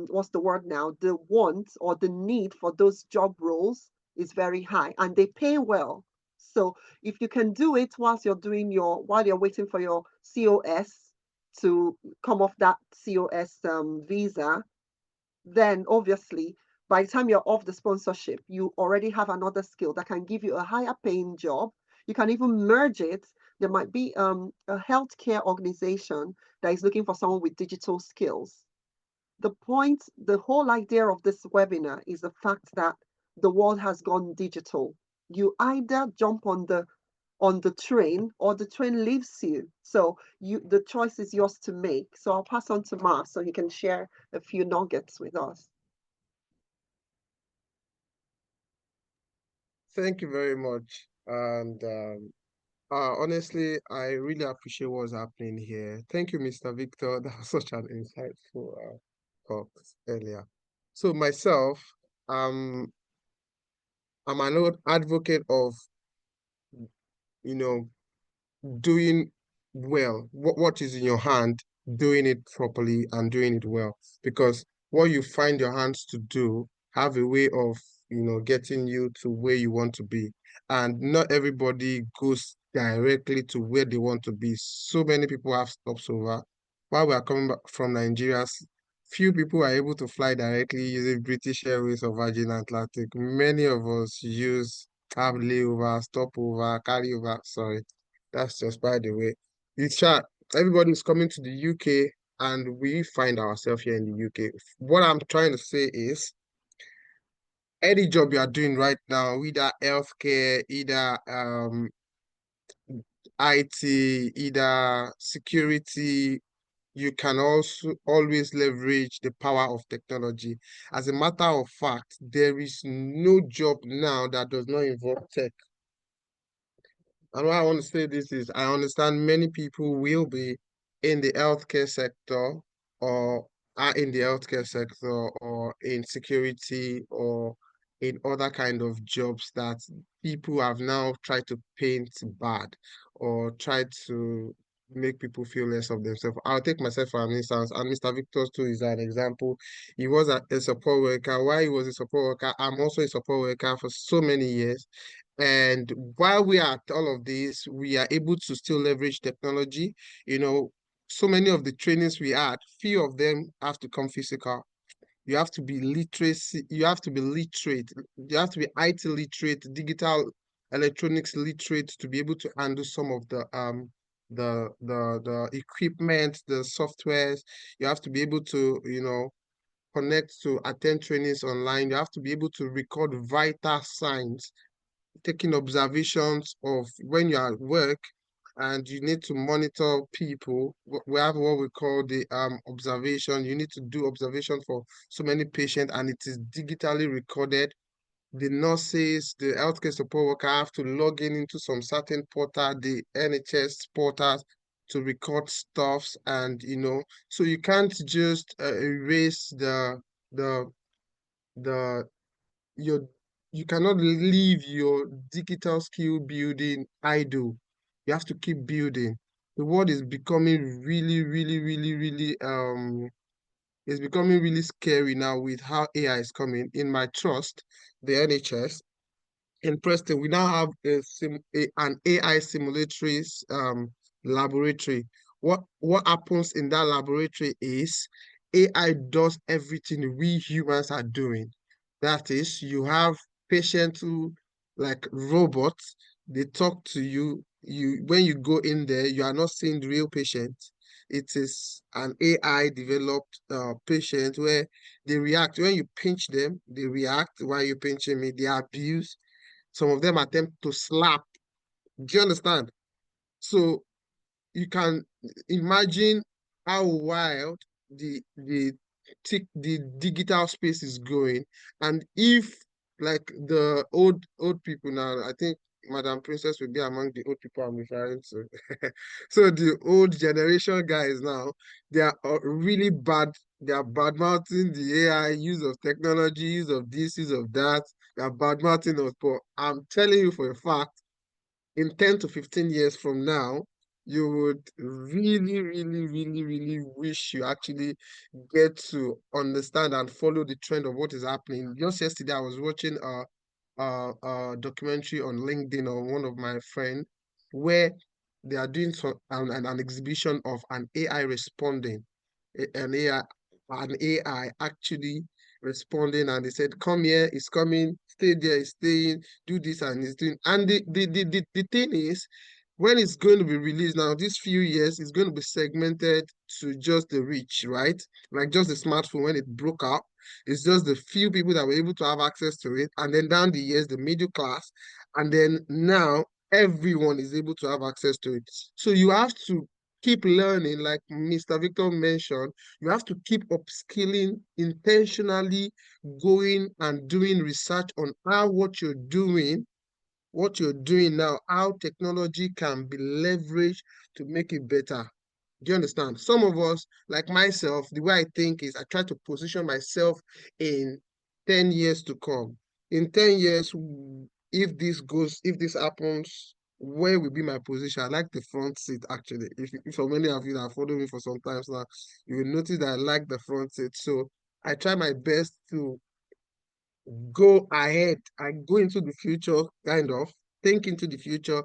what's the word now? The want or the need for those job roles is very high and they pay well. So if you can do it whilst you're waiting for your COS to come off that COS visa, then obviously by the time you're off the sponsorship, you already have another skill that can give you a higher paying job. You can even merge it. There might be a healthcare organization that is looking for someone with digital skills. The whole idea of this webinar is the fact that the world has gone digital. You either jump on the train or the train leaves you. So the choice is yours to make. So I'll pass on to Mark so he can share a few nuggets with us. Thank you very much. And honestly, I really appreciate what's happening here. Thank you, Mr. Victor. That was such an insightful talk earlier. So myself, I'm an old advocate of, you know, doing well, what is in your hand, doing it properly and doing it well. Because what you find your hands to do have a way of, getting you to where you want to be. And not everybody goes directly to where they want to be. So many people have stops over. While we are coming back from Nigeria, few people are able to fly directly using British Airways or Virgin Atlantic. Many of us have layover, stopover, carryover, sorry. That's just by the way. It's chat. Everybody's coming to the UK and we find ourselves here in the UK. What I'm trying to say is any job you are doing right now, either healthcare, either IT, either security, you can also always leverage the power of technology. As a matter of fact, there is no job now that does not involve tech. And why I want to say this is I understand many people will be in the healthcare sector or are in the healthcare sector or in security or in other kind of jobs that people have now tried to paint bad or tried to make people feel less of themselves. I'll take myself for an instance, and Mr. Victor too is an example. He was a support worker. While he was a support worker, I'm also a support worker for so many years. And while we are at all of this, we are able to still leverage technology. You know, so many of the trainings we had, few of them have to come physical. You have to be literacy, you have to be literate, you have to be IT literate, digital electronics literate to be able to handle some of the equipment, the softwares. You have to be able to, you know, connect to attend trainings online. You have to be able to record vital signs, taking observations of when you're at work, and you need to monitor people. We have what we call the observation. You need to do observation for so many patients, and it is digitally recorded. The nurses, the healthcare support worker have to log in into some certain portal, the NHS portals, to record stuffs, and you know, so you can't just erase the the your you cannot leave your digital skill building idle. You have to keep building. The world is becoming really, it's becoming really scary now with how AI is coming. In my trust, the NHS, in Preston, we now have an AI simulatory laboratory. What happens in that laboratory is AI does everything we humans are doing. That is, you have patients who, like robots, they talk to you. When you go in there, you are not seeing the real patient. It is an AI developed patient where they react. When you pinch them, they react. While you pinching me, they abuse. Some of them attempt to slap. Do you understand? So you can imagine how wild the digital space is going. And if, like, the old people now, I think Madam Princess will be among the old people I'm referring to. So the old generation guys now, they are really bad. They are bad mouthing the AI, use of technology, use of this, use of that. They are bad mouthing us. But I'm telling you for a fact, in 10 to 15 years from now, you would really wish you actually get to understand and follow the trend of what is happening. Just yesterday, I was watching a documentary on LinkedIn on one of my friends where they are doing an exhibition of an AI responding, an AI actually responding, and they said, "Come here, it's coming, stay there, it's staying, do this," and it's doing. And the thing is, when it's going to be released now, these few years, it's going to be segmented to just the rich, right? Like just the smartphone when it broke out, it's just the few people that were able to have access to it. And then down the years, the middle class. And then now everyone is able to have access to it. So you have to keep learning, like Mr. Victor mentioned, you have to keep upskilling, intentionally going and doing research on how what you're doing now, how technology can be leveraged to make it better. Do you understand? Some of us, like myself, the way I think is I try to position myself in 10 years to come. In 10 years, if this happens, where will be my position? I like the front seat, actually. If for many of you that follow me for some time now, you will notice that I like the front seat. So I try my best to go ahead and go into the future, kind of think into the future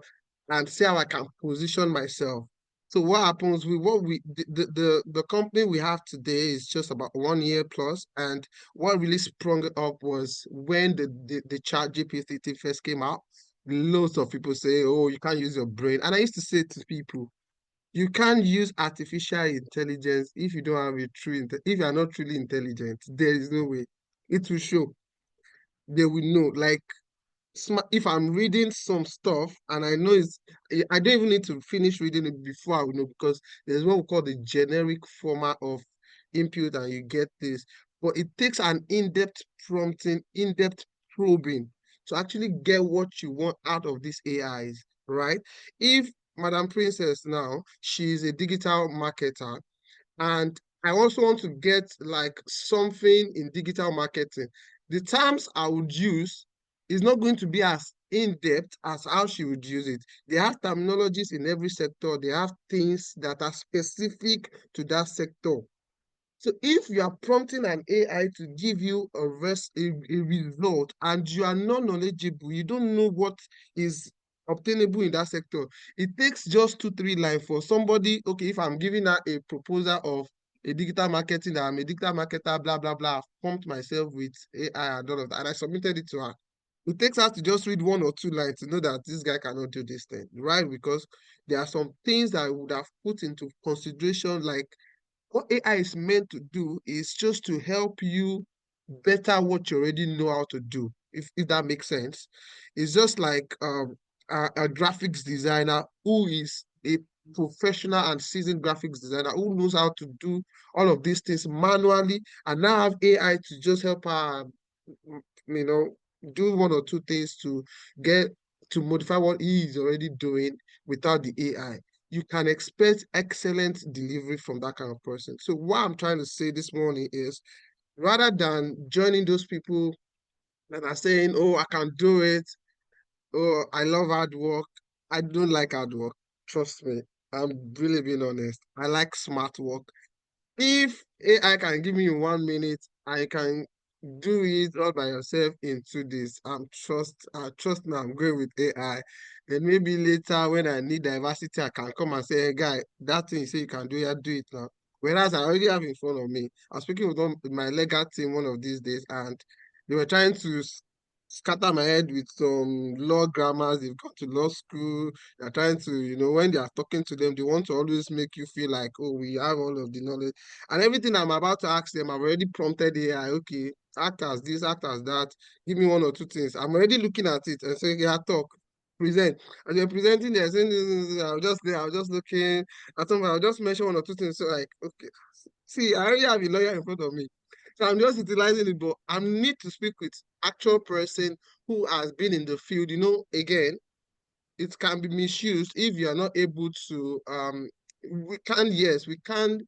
and see how I can position myself. So what happens with what the company we have today is just about 1 year plus, and what really sprung up was when the chat GPT first came out. Loads of people say, "Oh, you can't use your brain," and I used to say to people, you can't use artificial intelligence if you don't have a if you are not truly intelligent. There is no way it will show. They will know. Like, if I'm reading some stuff and I know I don't even need to finish reading it before I will know, because there's what we call the generic format of input and you get this. But it takes an in-depth prompting, in-depth probing to actually get what you want out of these AIs, right? If Madam Princess now, she's a digital marketer, and I also want to get like something in digital marketing, the terms I would use is not going to be as in depth as how she would use it. They have terminologies in every sector. They have things that are specific to that sector. So if you are prompting an AI to give you a result and you are not knowledgeable, you don't know what is obtainable in that sector, it takes just 2-3 lines for somebody, okay, if I'm giving her a proposal of a digital marketing, that I'm a digital marketer, blah, blah, blah, I've pumped myself with AI and all of that, and I submitted it to her. It takes us to just read 1 or 2 lines to know that this guy cannot do this thing, right? Because there are some things that I would have put into consideration, like what AI is meant to do is just to help you better what you already know how to do, if that makes sense. It's just like a graphics designer who is a professional and seasoned graphics designer who knows how to do all of these things manually, and now have AI to just help her, you know, do 1 or 2 things to get to modify what he is already doing without the AI. You can expect excellent delivery from that kind of person. So what I'm trying to say this morning is, rather than joining those people that are saying, oh, I can do it, oh, I love hard work, I don't like hard work. Trust me, I'm really being honest. I like smart work. If AI can give me in 1 minute, I can do it all by yourself in 2 days. I trust me, I'm going with AI. Then maybe later when I need diversity, I can come and say, hey guy, that thing you say you can do, yeah, do it now. Whereas I already have in front of me. I was speaking with my legal team one of these days, and they were trying to scatter my head with some law grammars. They've gone to law school. They're trying to, when they are talking to them, they want to always make you feel like, oh, we have all of the knowledge. And everything I'm about to ask them, I've already prompted AI, okay, act as this, act as that, give me 1 or 2 things. I'm already looking at it and saying, yeah, talk, present. And they're presenting, they're saying, this, I was just there, I was just looking at something, I'll just mention 1 or 2 things. So like, okay, see, I already have a lawyer in front of me. So I'm just utilizing it, but I need to speak with actual person who has been in the field. Again, it can be misused if you are not able to we can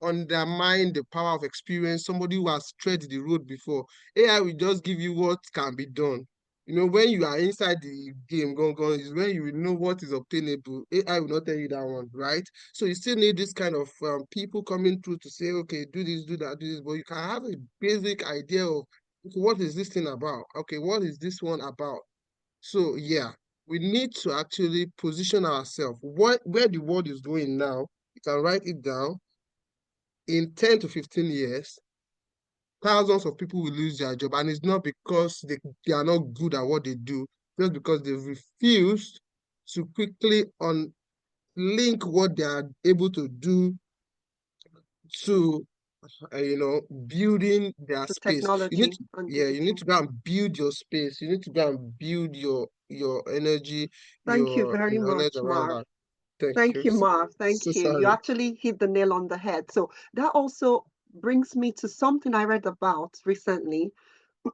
undermine the power of experience, somebody who has tread the road before. AI will just give you what can be done. When you are inside the game, gone is when you will know what is obtainable. AI will not tell you that one, right? So you still need this kind of people coming through to say, okay, do this, do that, do this, but you can have a basic idea of, okay, what is this thing about? Okay, what is this one about? So yeah, we need to actually position ourselves where the world is going now. You can write it down. In 10 to 15 years, thousands of people will lose their job. And it's not because they are not good at what they do, just because they've refused to quickly link what they are able to do to building their To space. You need technology to, and yeah, you need digital. to go and build your space. You need to go and build your energy, Thank you your very knowledge much, around Marv. that. Thank Thank you. you, So, Marv. so Thank you. You sorry. actually hit the nail on the head. So that also brings me to something I read about recently.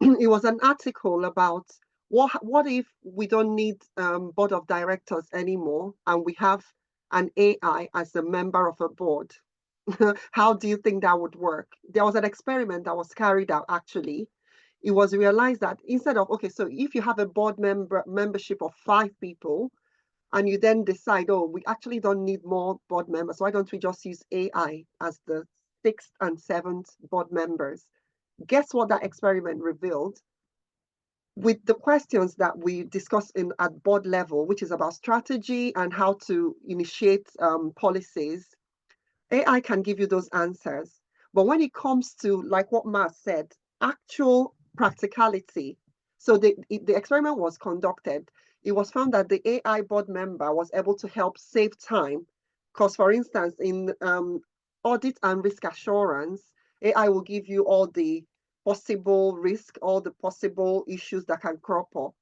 It was an article about what if we don't need board of directors anymore and we have an AI as a member of a board. How do you think that would work? There was an experiment that was carried out actually. It was realized that instead of, okay, so if you have a board membership of 5 people, and you then decide, oh, we actually don't need more board members. Why don't we just use AI as the 6th and 7th board members? Guess what that experiment revealed? With the questions that we discussed at board level, which is about strategy and how to initiate policies, AI can give you those answers. But when it comes to, like what Matt said, actual practicality, so the experiment was conducted, it was found that the AI board member was able to help save time. Because, for instance, in audit and risk assurance, AI will give you all the possible risk, all the possible issues that can crop up.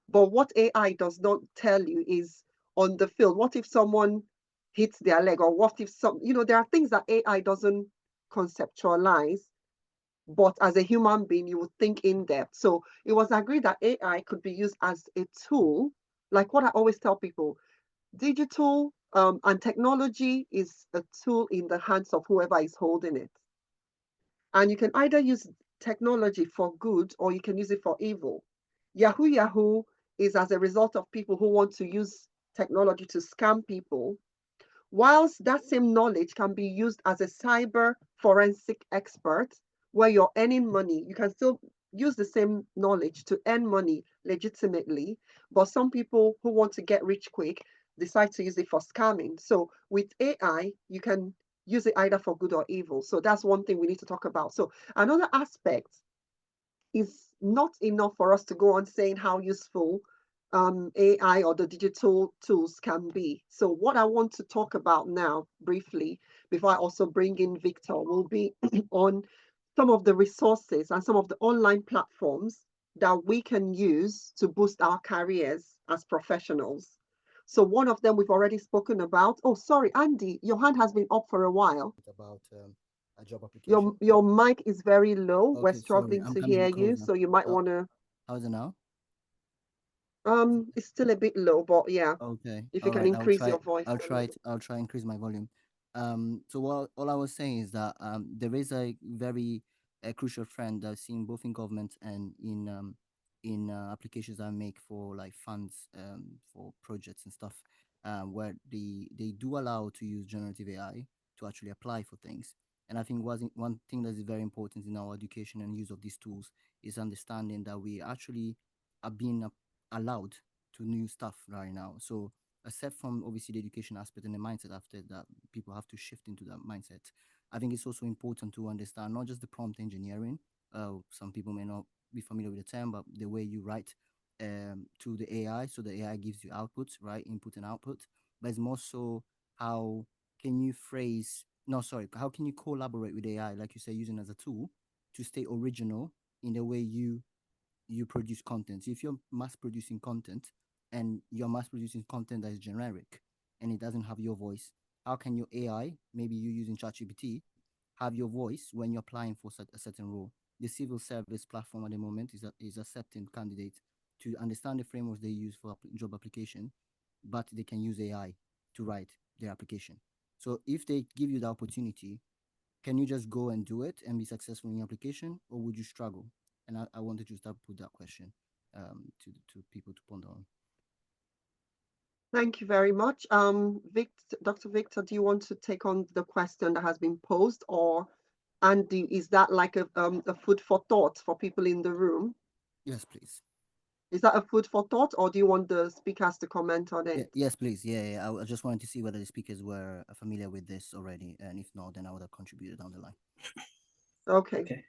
But what AI does not tell you is on the field, what if someone hits their leg, or what if there are things that AI doesn't conceptualize, but as a human being, you would think in depth. So it was agreed that AI could be used as a tool, like what I always tell people, digital and technology is a tool in the hands of whoever is holding it. And you can either use technology for good or you can use it for evil. Yahoo Yahoo is as a result of people who want to use technology to scam people, whilst that same knowledge can be used as a cyber forensic expert where you're earning money, you can still use the same knowledge to earn money legitimately. But some people who want to get rich quick decide to use it for scamming. So with AI, you can use it either for good or evil. So that's one thing we need to talk about. So another aspect is not enough for us to go on saying how useful AI or the digital tools can be. So what I want to talk about now briefly, before I also bring in Victor, will be on some of the resources and some of the online platforms that we can use to boost our careers as professionals. So one of them we've already spoken about. Oh, sorry, Andy, your hand has been up for a while. About a job application. Your mic is very low. We're Okay, sorry, struggling I'm to coming a hear bit you, closer. so you might want to. How is it now? It's still a bit low, but yeah, Okay, if you all can right. I'll increase try. your voice I'll a try. little. I'll try increase my volume. So what all I was saying is that there is a very crucial trend I've seen both in government and in applications I make for like funds for projects and stuff, where they do allow to use generative AI to actually apply for things. And I think one thing that is very important in our education and use of these tools is understanding that we actually are being allowed to new stuff right now. So aside from obviously the education aspect and the mindset after that, people have to shift into that mindset. I think it's also important to understand not just the prompt engineering. Some people may not be familiar with the term, but the way you write to the AI, so the AI gives you outputs, right? Input and output. But it's more so how can you phrase? No, sorry. How can you collaborate with AI, like you say, using as a tool to stay original in the way you produce content. So if you're mass producing content and you're mass producing content that is generic and it doesn't have your voice, how can your AI, maybe you using ChatGPT, have your voice when you're applying for a certain role? The civil service platform at the moment is accepting candidates to understand the frameworks they use for job application, but they can use AI to write their application. So if they give you the opportunity, can you just go and do it and be successful in your application, or would you struggle? And I wanted to start put that question to people to ponder on. Thank you very much. Dr. Victor, do you want to take on the question that has been posed, or Andy, is that like a food for thought for people in the room? Yes, please. Is that a food for thought, or do you want the speakers to comment on Yeah, it? yes, please. Yeah. I just wanted to see whether the speakers were familiar with this already, and if not, then I would have contributed down the line. Okay. Okay.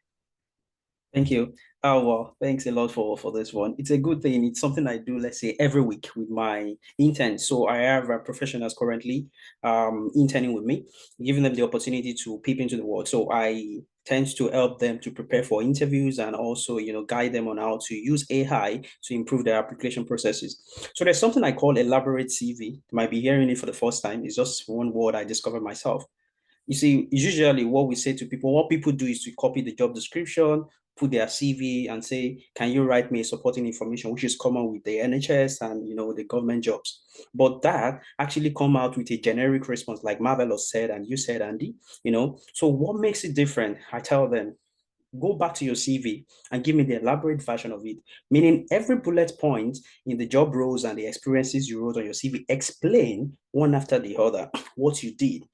Thank you. Oh, well, thanks a lot for this one. It's a good thing. It's something I do, let's say, every week with my interns. So I have professionals currently interning with me, giving them the opportunity to peep into the world. So I tend to help them to prepare for interviews and also, guide them on how to use AI to improve their application processes. So there's something I call elaborate CV. You might be hearing it for the first time. It's just one word I discovered myself. You see, usually what we say to people, what people do is to copy the job description, put their CV and say, can you write me supporting information, which is common with the NHS and, the government jobs. But that actually come out with a generic response, like Marvelous said, and you said, Andy, So what makes it different? I tell them, go back to your CV and give me the elaborate version of it, meaning every bullet point in the job roles and the experiences you wrote on your CV, explain one after the other what you did.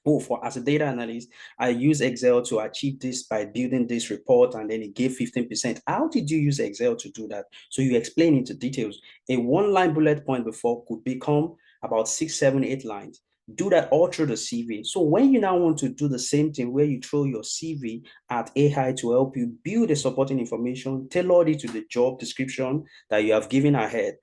Oh, for as a data analyst, I use Excel to achieve this by building this report, and then it gave 15%. How did you use Excel to do that? So you explain into details. A one-line bullet point before could become about 6, 7, 8 lines. Do that all through the CV. So when you now want to do the same thing where you throw your CV at AI to help you build the supporting information, tailored it to the job description that you have given ahead,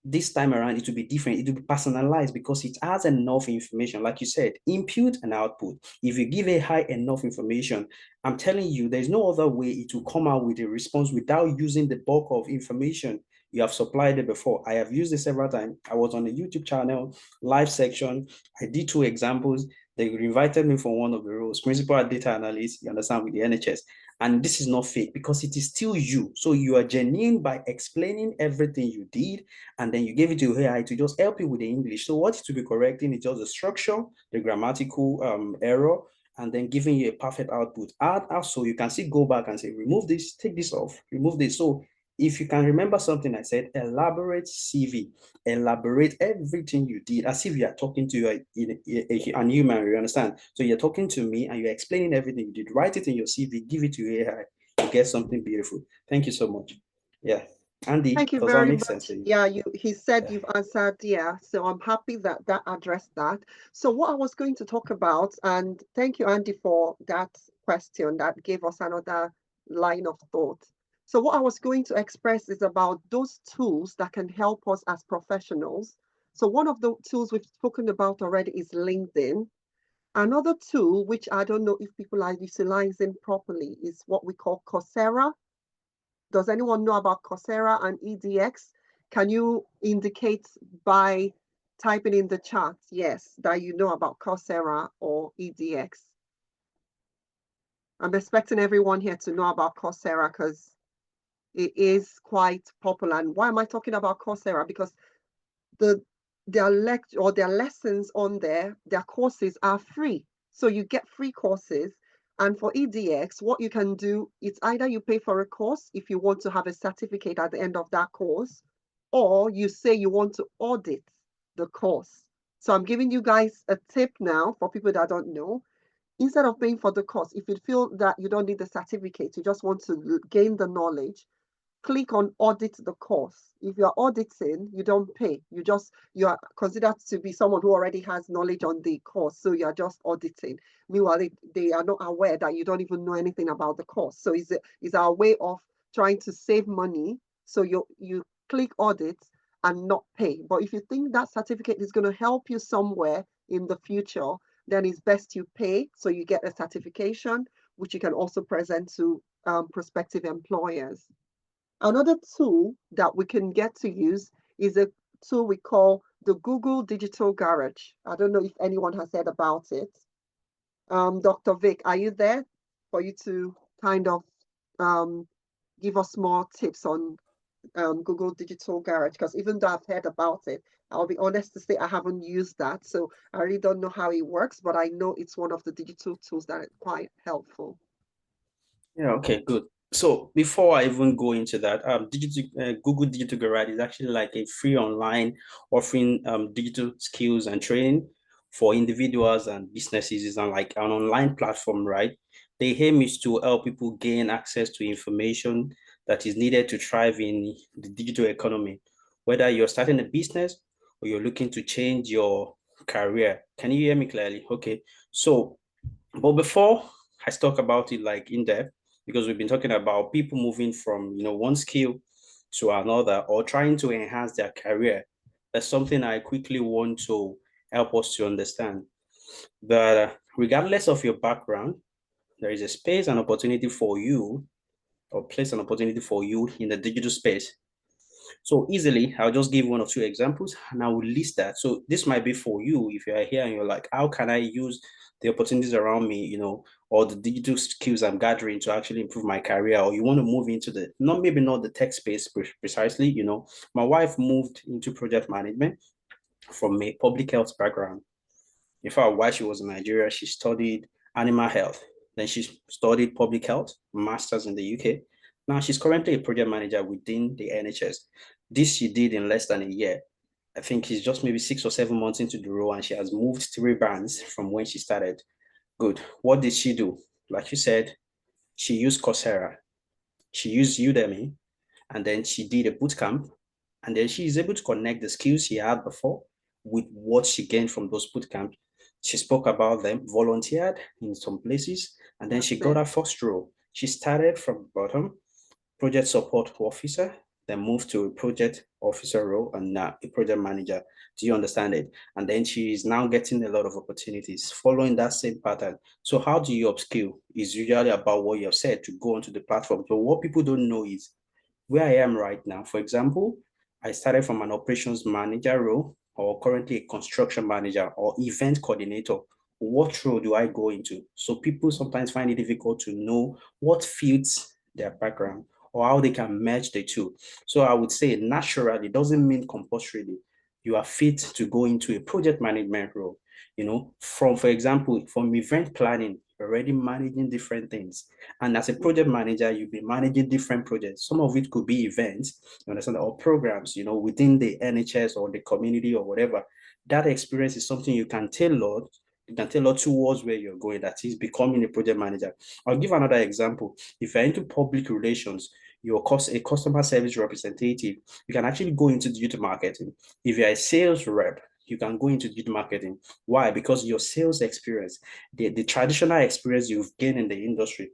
this time around it will be different. It will be personalized because it has enough information. Like you said, input and output. If you give a high enough information, I'm telling you, there's no other way it will come out with a response without using the bulk of information you have supplied it before. I have used it several times. I was on a YouTube channel, live section. I did 2 examples. They invited me for one of the roles, principal data analyst, you understand, with the NHS. And this is not fake because it is still you. So you are genuine by explaining everything you did, and then you gave it to AI to just help you with the English. So what to be correcting is just the structure, the grammatical error, and then giving you a perfect output. Also, you can still go back and say, remove this, take this off, remove this. So if you can remember something I said, elaborate CV, elaborate everything you did as if you are talking to an human, you understand? So you're talking to me and you're explaining everything you did. Write it in your CV, give it to AI, you get something beautiful. Thank you so much. Yeah. Andy, Thank you does that very make sense much. to you? Yeah, he said Yeah. you've answered, yeah. So I'm happy that that addressed that. So what I was going to talk about, and thank you, Andy, for that question that gave us another line of thought. So what I was going to express is about those tools that can help us as professionals. So one of the tools we've spoken about already is LinkedIn. Another tool, which I don't know if people are utilizing properly, is what we call Coursera. Does anyone know about Coursera and EDX? Can you indicate by typing in the chat, yes, that you know about Coursera or EDX? I'm expecting everyone here to know about Coursera because it is quite popular. And why am I talking about Coursera? Because their lessons on there, their courses are free. So you get free courses. And for EDX, what you can do, it's either you pay for a course if you want to have a certificate at the end of that course, or you say you want to audit the course. So I'm giving you guys a tip now for people that don't know. Instead of paying for the course, if you feel that you don't need the certificate, you just want to gain the knowledge, click on audit the course. If you're auditing, you don't pay. You are considered to be someone who already has knowledge on the course. So you're just auditing. Meanwhile, they are not aware that you don't even know anything about the course. So it's our way of trying to save money. So you click audit and not pay. But if you think that certificate is going to help you somewhere in the future, then it's best you pay. So you get a certification, which you can also present to prospective employers. Another tool that we can get to use is a tool we call the Google Digital Garage. I don't know if anyone has heard about it. Dr. Vic, are you there for you to kind of give us more tips on Google Digital Garage? Because even though I've heard about it, I'll be honest to say I haven't used that. So I really don't know how it works, but I know it's one of the digital tools that is quite helpful. Yeah, okay, good. So before I even go into that, Google Digital Garage is actually like a free online offering digital skills and training for individuals and businesses. It's like an online platform, right? The aim is to help people gain access to information that is needed to thrive in the digital economy, whether you're starting a business or you're looking to change your career. Can you hear me clearly? Okay. So, but before I talk about it like in depth, because we've been talking about people moving from one skill to another or trying to enhance their career. That's something I quickly want to help us to understand that regardless of your background, there is a space and opportunity for you or place an opportunity for you in the digital space. So easily, I'll just give one or two examples and I will list that. So this might be for you if you are here and you're like, how can I use the opportunities around me, or the digital skills I'm gathering to actually improve my career, or you want to move into maybe not the tech space precisely. My wife moved into project management from a public health background. In fact, while she was in Nigeria, she studied animal health. Then she studied public health, master's in the UK. Now she's currently a project manager within the NHS. This she did in less than a year. I think she's just maybe 6 or 7 months into the role and she has moved 3 bands from when she started. Good. What did she do? Like you said, she used Coursera, she used Udemy, and then she did a boot camp. And then she is able to connect the skills she had before with what she gained from those boot camps. She spoke about them, volunteered in some places, and then she got her first role. She started from bottom, project support officer, then moved to a project officer role and now a project manager. Do you understand it? And then she is now getting a lot of opportunities following that same pattern. So how do you upskill? Is usually about what you have said to go onto the platform. So what people don't know is where I am right now. For example, I started from an operations manager role or currently a construction manager or event coordinator. What role do I go into? So people sometimes find it difficult to know what fits their background or how they can merge the two. So I would say naturally doesn't mean compulsorily you are fit to go into a project management role. For example, from event planning, already managing different things. And as a project manager, you'll be managing different projects. Some of it could be events, you understand, or programs, within the NHS or the community or whatever. That experience is something you can tailor towards where you're going, that is becoming a project manager. I'll give another example. If you're into public relations, you're a customer service representative, you can actually go into digital marketing. If you're a sales rep, you can go into digital marketing. Why? Because your sales experience, the traditional experience you've gained in the industry,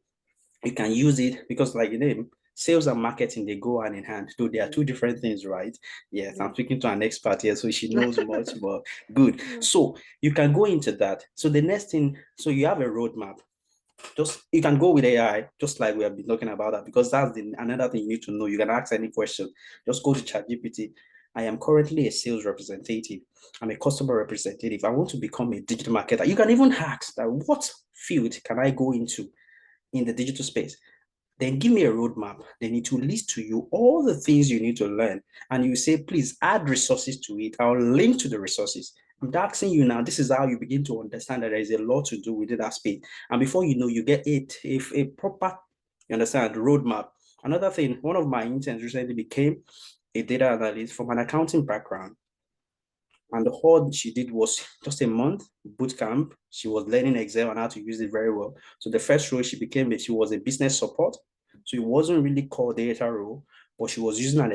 you can use it, because like your name, sales and marketing, they go hand in hand. So they are two different things, right? Yes, I'm speaking to an expert here, so she knows much more. Good. So you can go into that. So the next thing, so you have a roadmap. Just you can go with AI, just like we have been talking about that, because that's another thing you need to know. You can ask any question. Just go to ChatGPT. I am currently a sales representative. I'm a customer representative. I want to become a digital marketer. You can even ask that, what field can I go into in the digital space? Then give me a roadmap. They need to list to you all the things you need to learn. And you say, please add resources to it. I'll link to the resources. I'm asking you now, this is how you begin to understand that there is a lot to do within that space. And before you know, you get a proper, you understand, roadmap. Another thing, one of my interns recently became a data analyst from an accounting background. And all she did was just a month boot camp. She was learning Excel and how to use it very well. So the first role she was a business support. So it wasn't really called data role, but she was using her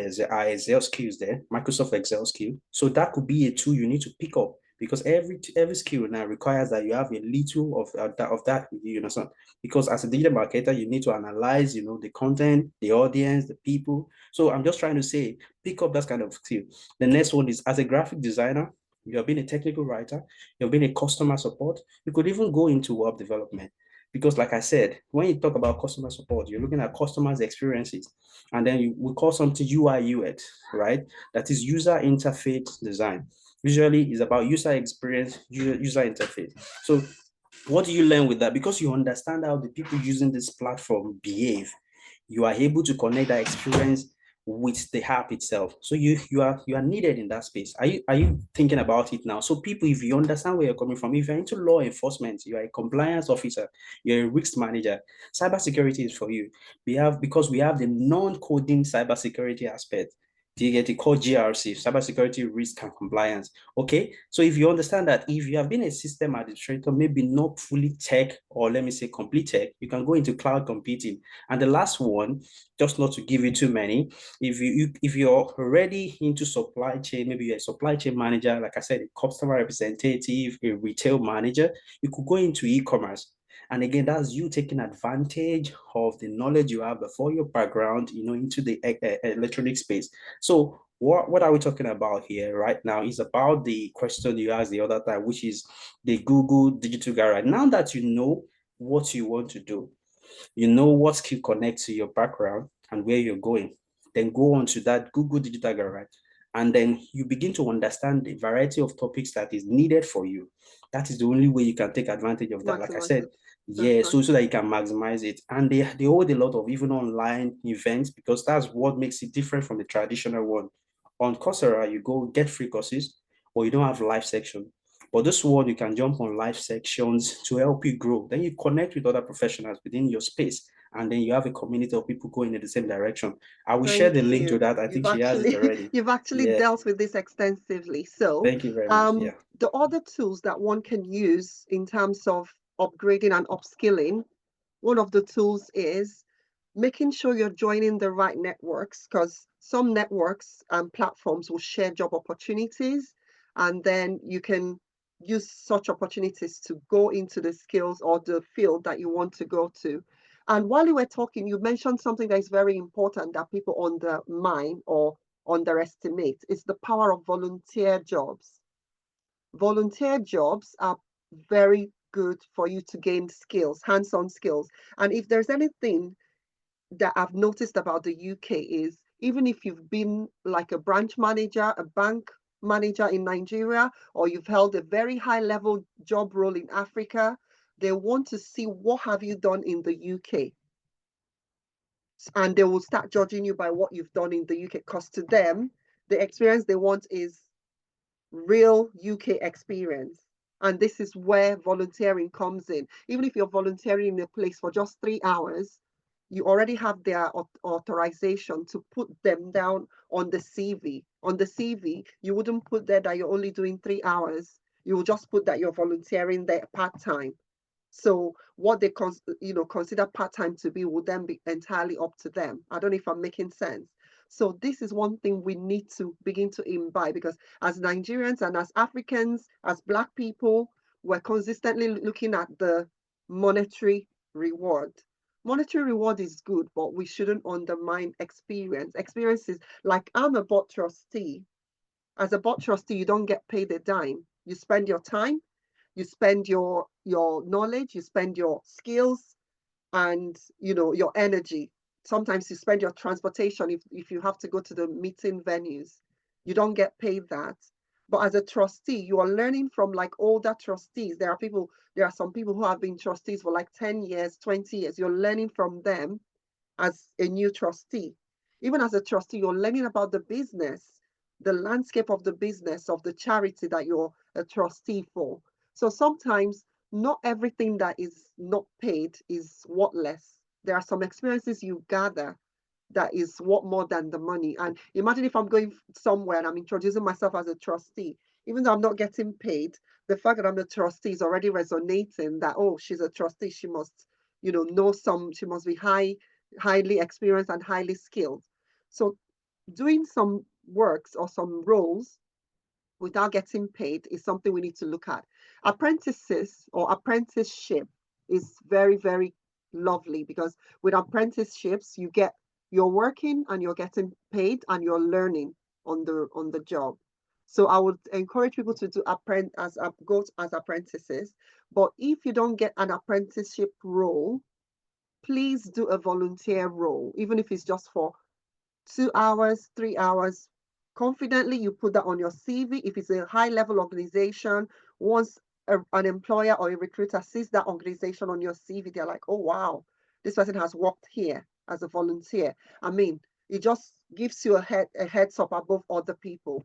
Excel skills there, Microsoft Excel skill. So that could be a tool you need to pick up, because every skill now requires that you have a little of that, so because as a digital marketer, you need to analyze, the content, the audience, the people. So I'm just trying to say, pick up that kind of skill. The next one is, as a graphic designer, you have been a technical writer, you've been a customer support, you could even go into web development. Because like I said, when you talk about customer support, you're looking at customers' experiences. And then we call something UI UX, right? That is user interface design. Usually is about user experience, user interface. So what do you learn with that? Because you understand how the people using this platform behave, you are able to connect that experience with the app itself. So you are needed in that space. Are you thinking about it now? So people, if you understand where you're coming from, if you're into law enforcement, you are a compliance officer, you're a risk manager, cybersecurity is for you. Because we have the non-coding cybersecurity aspect. Do you get it? Called GRC, cybersecurity risk and compliance. Okay, so if you understand that, if you have been a system administrator, maybe not fully tech, or let me say complete tech, you can go into cloud computing. And the last one, just not to give you too many, if you're already into supply chain, maybe you're a supply chain manager, like I said, a customer representative, a retail manager, you could go into e-commerce. And again, that's you taking advantage of the knowledge you have before your background, into the electronic space. So what are we talking about here right now is about the question you asked the other time, which is the Google Digital Garage. Now that you know what you want to do, you know what skill connects to your background and where you're going, then go on to that Google Digital Garage. And then you begin to understand the variety of topics that is needed for you. That is the only way you can take advantage of that. Like I said, yeah, so that you can maximize it. And they hold a lot of even online events, because that's what makes it different from the traditional one. On Coursera, you go get free courses, or you don't have live section. But this one, you can jump on live sections to help you grow. Then you connect with other professionals within your space, and then you have a community of people going in the same direction. I will share the link to that. I think she has it already. You've actually dealt with this extensively. So thank you very much. Yeah. The other tools that one can use in terms of upgrading and upskilling, one of the tools is making sure you're joining the right networks, because some networks and platforms will share job opportunities, and then you can use such opportunities to go into the skills or the field that you want to go to. And while you were talking, you mentioned something that is very important that people undermine or underestimate. It's the power of volunteer jobs. Volunteer jobs are very good for you to gain skills, hands-on skills. And if there's anything that I've noticed about the UK is, even if you've been like a branch manager, a bank manager in Nigeria, or you've held a very high level job role in Africa, they want to see what have you done in the UK. And they will start judging you by what you've done in the UK, because to them, the experience they want is real UK experience. And this is where volunteering comes in. Even if you're volunteering in a place for just 3 hours, you already have their authorization to put them down on the CV. On the CV, you wouldn't put there that you're only doing 3 hours. You will just put that you're volunteering there part-time. So what they consider part-time to be would then be entirely up to them. I don't know if I'm making sense. So this is one thing we need to begin to imbibe, because as Nigerians and as Africans, as Black people, we're consistently looking at the monetary reward. Monetary reward is good, but we shouldn't undermine experience. Experience is like, I'm a board trustee. As a board trustee, you don't get paid a dime. You spend your time, you spend your knowledge, you spend your skills, and your energy. Sometimes you spend your transportation if you have to go to the meeting venues. You don't get paid that. But as a trustee, you are learning from like older trustees. There are some people who have been trustees for like 10 years, 20 years. You're learning from them as a new trustee. Even as a trustee, you're learning about the business, the landscape of the business of the charity that you're a trustee for. So sometimes not everything that is not paid is worthless. There are some experiences you gather that is worth more than the money. And imagine if I'm going somewhere and I'm introducing myself as a trustee, even though I'm not getting paid, the fact that I'm a trustee is already resonating that, oh, she's a trustee, she must, she must be highly experienced and highly skilled. So doing some works or some roles without getting paid is something we need to look at. Apprentices or apprenticeship is very, very lovely, because with apprenticeships, you're working and you're getting paid and you're learning on the job. So I would encourage people to go as apprentices. But if you don't get an apprenticeship role, please do a volunteer role, even if it's just for 2 hours, 3 hours. Confidently, you put that on your CV. If it's a high level organization, once an employer or a recruiter sees that organization on your CV, they're like, oh, wow, this person has worked here as a volunteer. I mean, it just gives you a heads up above other people.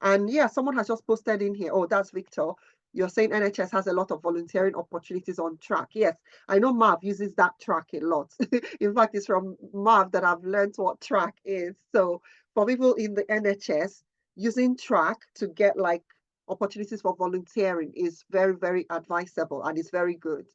And yeah, someone has just posted in here, oh, that's Victor. You're saying NHS has a lot of volunteering opportunities on track. Yes, I know Marv uses that track a lot. In fact, it's from Marv that I've learned what track is. So for people in the NHS, using track to get like opportunities for volunteering is very, very advisable, and it's very good.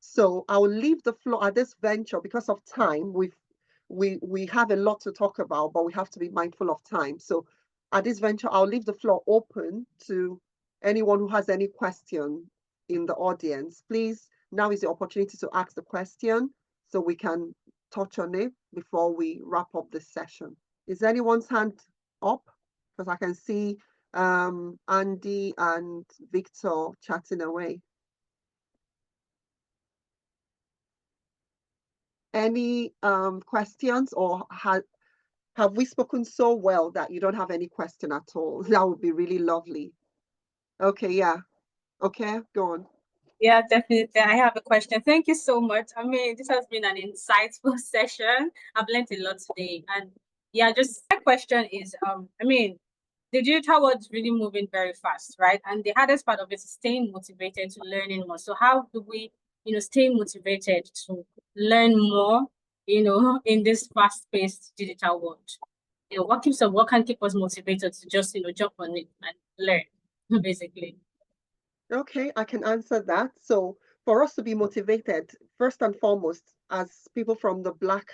So I will leave the floor at this venture because of time. We have a lot to talk about, but we have to be mindful of time. So at this venture, I'll leave the floor open to anyone who has any question in the audience. Please, now is the opportunity to ask the question so we can touch on it before we wrap up this session. Is anyone's hand up? Because I can see Andy and Victor chatting away. Any questions, or have we spoken so well that you don't have any question at all? That would be really lovely. Okay, yeah. Okay, go on. Yeah, definitely. I have a question. Thank you so much. I mean, this has been an insightful session. I've learned a lot today. And yeah, just my question is, I mean, the digital world's really moving very fast, right? And the hardest part of it is staying motivated to learning more. So how do we, stay motivated to learn more, in this fast-paced digital world? What can keep us motivated to just, jump on it and learn, basically? Okay, I can answer that. So for us to be motivated, first and foremost, as people from the Black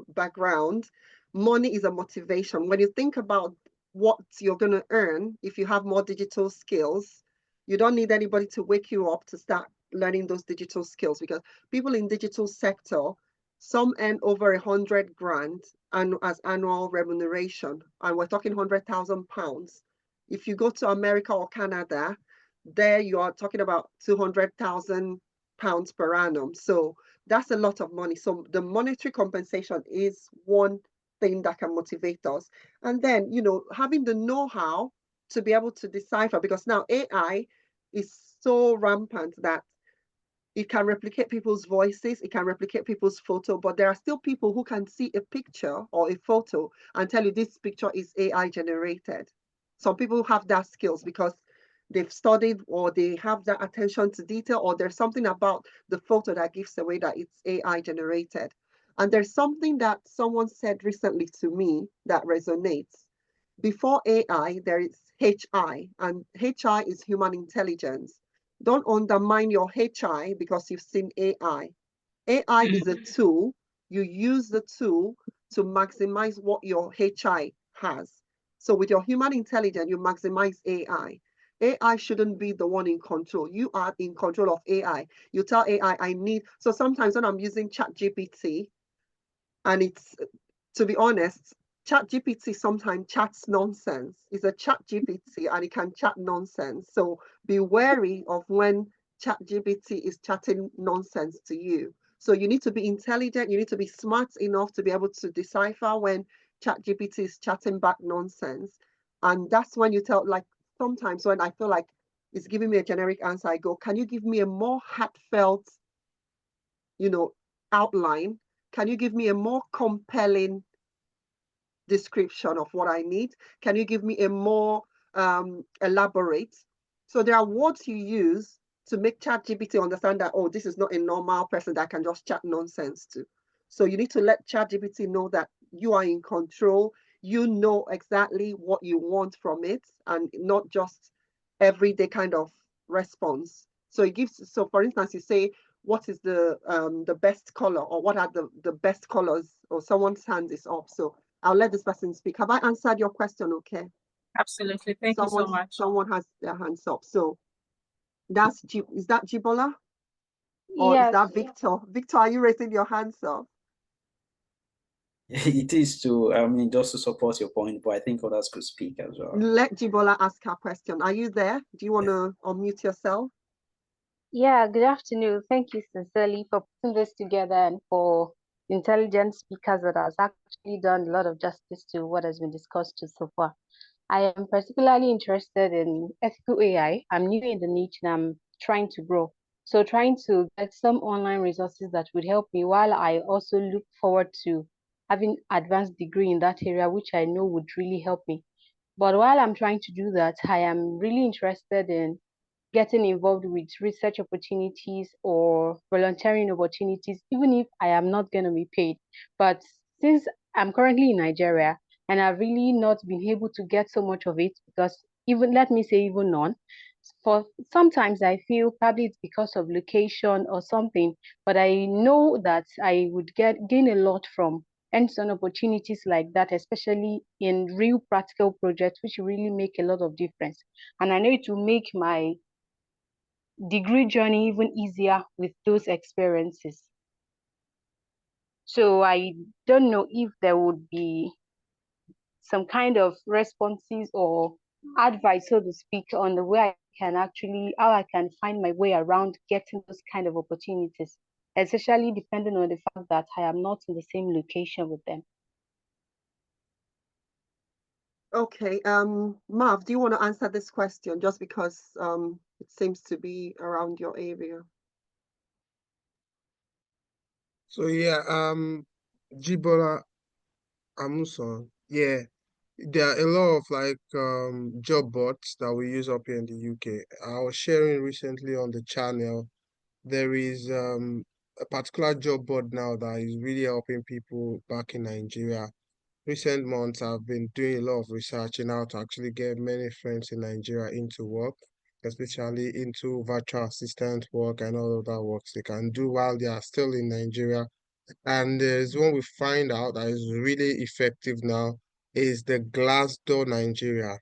background, money is a motivation. When you think about what you're going to earn, if you have more digital skills, you don't need anybody to wake you up to start learning those digital skills, because people in digital sector, some earn over 100 grand and as annual remuneration, and we're talking £100,000. If you go to America or Canada, there you are talking about £200,000 per annum. So that's a lot of money. So the monetary compensation is one thing that can motivate us. And then, having the know-how to be able to decipher, because now AI is so rampant that it can replicate people's voices, it can replicate people's photo, but there are still people who can see a picture or a photo and tell you this picture is AI generated. Some people have that skills because they've studied or they have that attention to detail, or there's something about the photo that gives away that it's AI generated. And there's something that someone said recently to me that resonates. Before AI, there is HI, and HI is human intelligence. Don't undermine your HI because you've seen AI. AI is a tool. You use the tool to maximize what your HI has. So with your human intelligence, you maximize AI. AI shouldn't be the one in control. You are in control of AI. You tell AI, I need. So sometimes when I'm using ChatGPT, and it's, to be honest, ChatGPT sometimes chats nonsense. It's a ChatGPT and it can chat nonsense. So be wary of when ChatGPT is chatting nonsense to you. So you need to be intelligent. You need to be smart enough to be able to decipher when ChatGPT is chatting back nonsense. And that's when you tell, like, sometimes when I feel like it's giving me a generic answer, I go, can you give me a more heartfelt, outline? Can you give me a more compelling description of what I need? Can you give me a more elaborate? So there are words you use to make ChatGPT understand that, oh, this is not a normal person that can just chat nonsense to. So you need to let ChatGPT know that you are in control. You know exactly what you want from it, and not just everyday kind of response. So it gives. So for instance, you say, what is the best color, or what are the best colors, or someone's hand is up. So I'll let this person speak. Have I answered your question? Okay. Absolutely. Thank you so much. Someone has their hands up. So that's is that Jibola? Or is Yes, that Victor? Victor, are you raising your hands up? It is to, I mean, just to support your point, but I think others could speak as well. Let Jibola ask her question. Are you there? Do you want to unmute yourself? yeah, good afternoon. Thank you sincerely for putting this together and for intelligent speakers that has actually done a lot of justice to what has been discussed so far. I am particularly interested in ethical AI. I'm new in the niche and I'm trying to grow. So trying to get some online resources that would help me, while I also look forward to having advanced degree in that area, which I know would really help me. But while I'm trying to do that, I am really interested in getting involved with research opportunities or volunteering opportunities, even if I am not going to be paid. But since I'm currently in Nigeria and I've really not been able to get so much of it, because even, let me say, even none, for sometimes I feel probably it's because of location or something, but I know that I would gain a lot from hands-on opportunities like that, especially in real practical projects, which really make a lot of difference. And I know it will make my degree journey even easier with those experiences. So I don't know if there would be some kind of responses or advice, so to speak, on the way I can actually, how I can find my way around getting those kind of opportunities, especially depending on the fact that I am not in the same location with them. Okay. Marv, do you want to answer this question just because it seems to be around your area? So yeah, Jibola Amuson, yeah, there are a lot of job boards that we use up here in the UK. I was sharing recently on the channel. There is a particular job board now that is really helping people back in Nigeria. Recent months, I've been doing a lot of research in how to actually get many friends in Nigeria into work, especially into virtual assistant work and all of that works they can do while they are still in Nigeria. And there's one we find out that is really effective now is the Glassdoor Nigeria.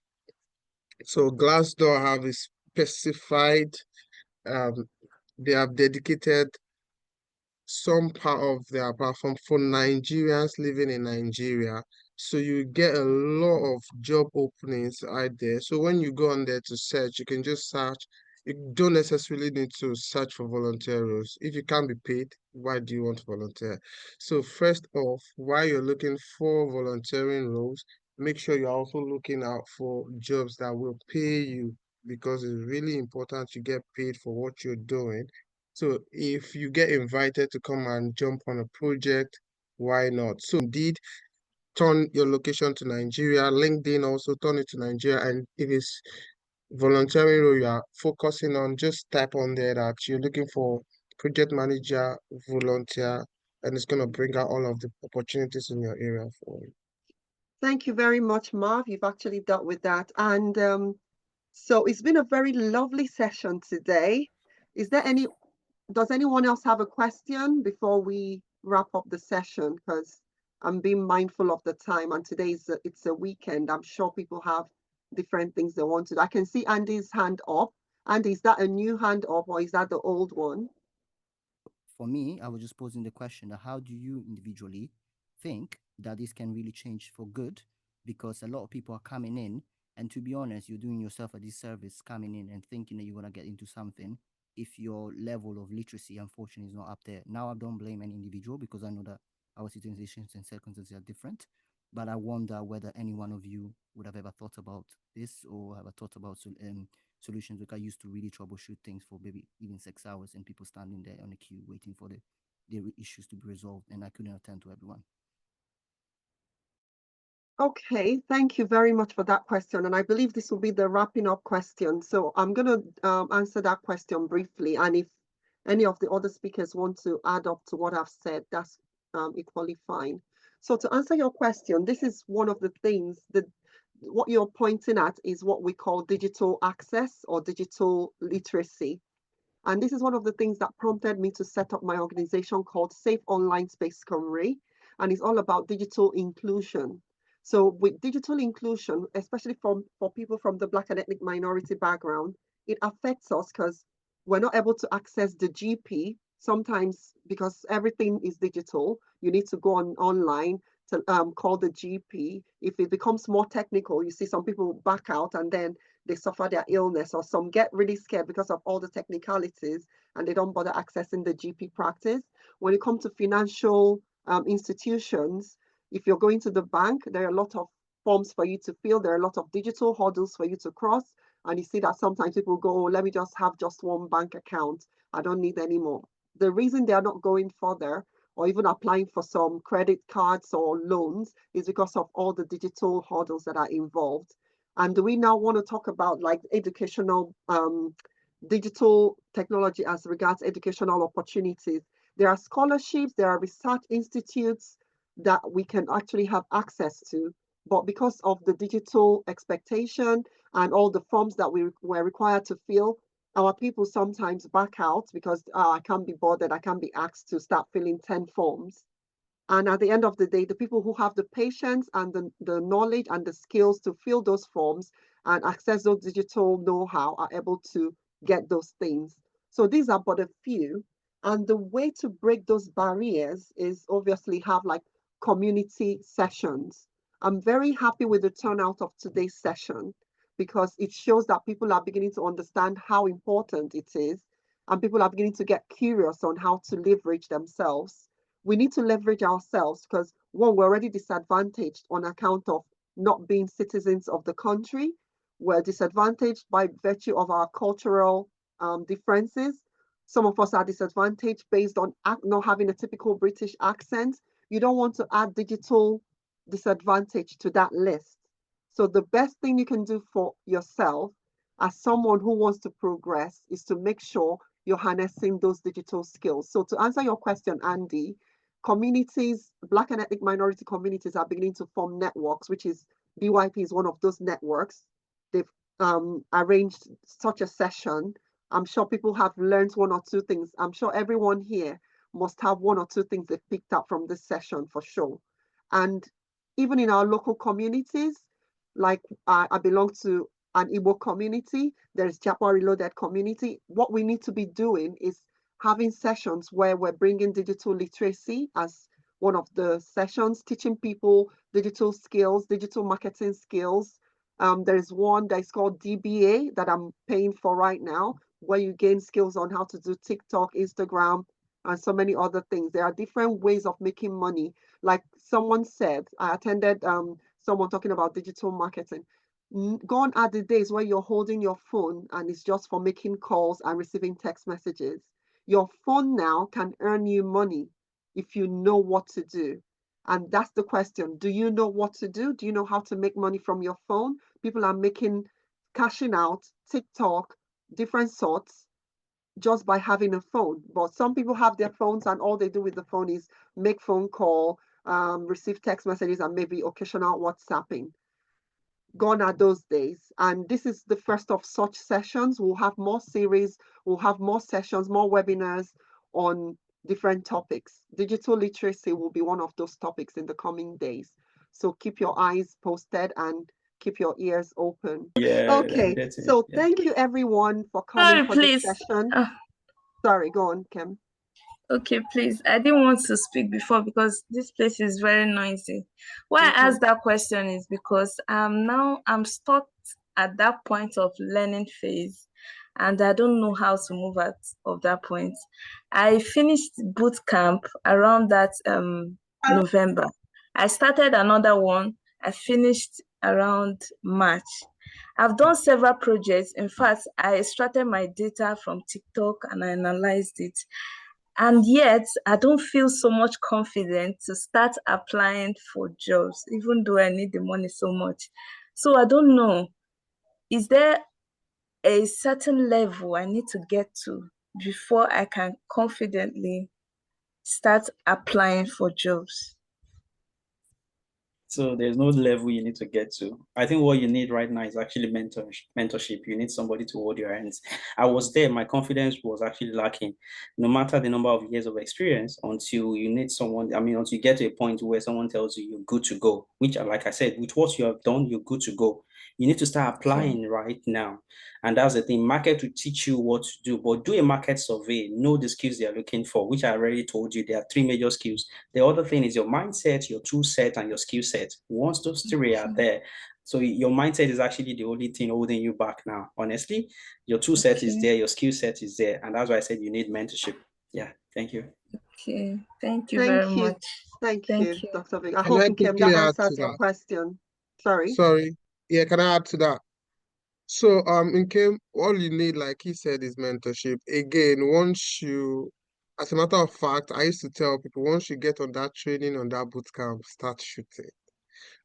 So Glassdoor have a specified, um, they have dedicated some part of their platform for Nigerians living in Nigeria. So you get a lot of job openings out there. So when you go on there to search, you can just search. You don't necessarily need to search for volunteer roles. If you can't be paid, why do you want to volunteer? So first off, while you're looking for volunteering roles, make sure you're also looking out for jobs that will pay you, because it's really important you get paid for what you're doing. So if you get invited to come and jump on a project, why not? So indeed, turn your location to Nigeria. LinkedIn also turn it to Nigeria. And if it's volunteering role you are focusing on, just type on there that you're looking for project manager, volunteer, and it's going to bring out all of the opportunities in your area for you. Thank you very much, Marv. You've actually dealt with that. And so it's been a very lovely session today. Does anyone else have a question before we wrap up the session? Because I'm being mindful of the time, and today it's a weekend. I'm sure people have different things they want to do. I can see Andy's hand up. Andy, is that a new hand up or is that the old one? For me, I was just posing the question that how do you individually think that this can really change for good? Because a lot of people are coming in, and to be honest, you're doing yourself a disservice coming in and thinking that you're going to get into something if your level of literacy, unfortunately, is not up there. Now, I don't blame any individual because I know that our situations and circumstances are different. But I wonder whether any one of you would have ever thought about this or have thought about solutions. Like I used to really troubleshoot things for maybe even 6 hours and people standing there on a queue waiting for their issues to be resolved, and I couldn't attend to everyone. Okay, thank you very much for that question. And I believe this will be the wrapping up question. So I'm going to answer that question briefly. And if any of the other speakers want to add up to what I've said, that's equally fine. So to answer your question, this is one of the things that what you're pointing at is what we call digital access or digital literacy. And this is one of the things that prompted me to set up my organization called Safe Online Space Cymru. And it's all about digital inclusion. So with digital inclusion, especially for people from the Black and ethnic minority background, it affects us because we're not able to access the GP sometimes because everything is digital. You need to go online to call the GP. If it becomes more technical, you see some people back out and then they suffer their illness, or some get really scared because of all the technicalities and they don't bother accessing the GP practice. When it comes to financial institutions, if you're going to the bank, there are a lot of forms for you to fill. There are a lot of digital hurdles for you to cross. And you see that sometimes people go, oh, let me just have just one bank account. I don't need any more. The reason they are not going further or even applying for some credit cards or loans is because of all the digital hurdles that are involved. And do we now want to talk about like educational digital technology as regards educational opportunities? There are scholarships, there are research institutes that we can actually have access to. But because of the digital expectation and all the forms that we were required to fill, our people sometimes back out because I can't be bothered, I can't be asked to start filling 10 forms. And at the end of the day, the people who have the patience and the knowledge and the skills to fill those forms and access those digital know-how are able to get those things. So these are but a few. And the way to break those barriers is obviously have like community sessions. I'm very happy with the turnout of today's session because it shows that people are beginning to understand how important it is, and people are beginning to get curious on how to leverage themselves. We need to leverage ourselves because one, we're already disadvantaged on account of not being citizens of the country. We're disadvantaged by virtue of our cultural differences. Some of us are disadvantaged based on not having a typical British accent. You don't want to add digital disadvantage to that list. So the best thing you can do for yourself as someone who wants to progress is to make sure you're harnessing those digital skills. So to answer your question, Andy, communities, Black and ethnic minority communities are beginning to form networks, which is BYP is one of those networks. They've arranged such a session. I'm sure people have learned one or two things. I'm sure everyone here must have one or two things they've picked up from this session for sure. And even in our local communities, like I belong to an Igbo community, there's Japa Reloaded community. What we need to be doing is having sessions where we're bringing digital literacy as one of the sessions, teaching people digital skills, digital marketing skills. There's one that is called DBA that I'm paying for right now, where you gain skills on how to do TikTok, Instagram, and so many other things. There are different ways of making money. Like someone said, I attended someone talking about digital marketing. Gone are the days where you're holding your phone and it's just for making calls and receiving text messages. Your phone now can earn you money if you know what to do. And that's the question. Do you know what to do? Do you know how to make money from your phone? People are making cashing out, TikTok, different sorts, just by having a phone. But some people have their phones and all they do with the phone is make phone call, receive text messages, and maybe occasional WhatsApping. Gone are those days. And this is the first of such sessions. We'll have more series, we'll have more sessions, more webinars on different topics. Digital literacy will be one of those topics in the coming days. So keep your eyes posted and keep your ears open. Yeah, Okay, that's it. so Yeah. thank you everyone for coming Sorry, for this please. session. Sorry, go on, Kim. Okay, please. I didn't want to speak before because this place is very noisy. Why I asked that question is because I'm stuck at that point of learning phase, and I don't know how to move out of that point. I finished boot camp around that November. I started another one. I finished around March. I've done several projects. In fact, I extracted my data from TikTok and I analyzed it. And yet, I don't feel so much confident to start applying for jobs, even though I need the money so much. So I don't know, is there a certain level I need to get to before I can confidently start applying for jobs? So there's no level you need to get to. I think what you need right now is actually mentorship. You need somebody to hold your hands. I was there. My confidence was actually lacking. No matter the number of years of experience, until you need someone, until you get to a point where someone tells you you're good to go, which, like I said, with what you have done, you're good to go. You need to start applying right now. And that's the thing. Market will teach you what to do, but do a market survey, know the skills they are looking for, which I already told you. There are 3 major skills. The other thing is your mindset, your tool set, and your skill set. Once those 3 are there, so your mindset is actually the only thing holding you back now. Honestly, your tool set is there, your skill set is there. And that's why I said you need mentorship. Yeah, thank you. Okay, thank you very much. Thank you, Dr. Vic. I Can I hope Kim, quickly that add answers to your that? question. Sorry. Sorry. Yeah, can I add to that? So in Kim, all you need, like he said, is mentorship. Again, as a matter of fact, I used to tell people, once you get on that training, on that boot camp, start shooting,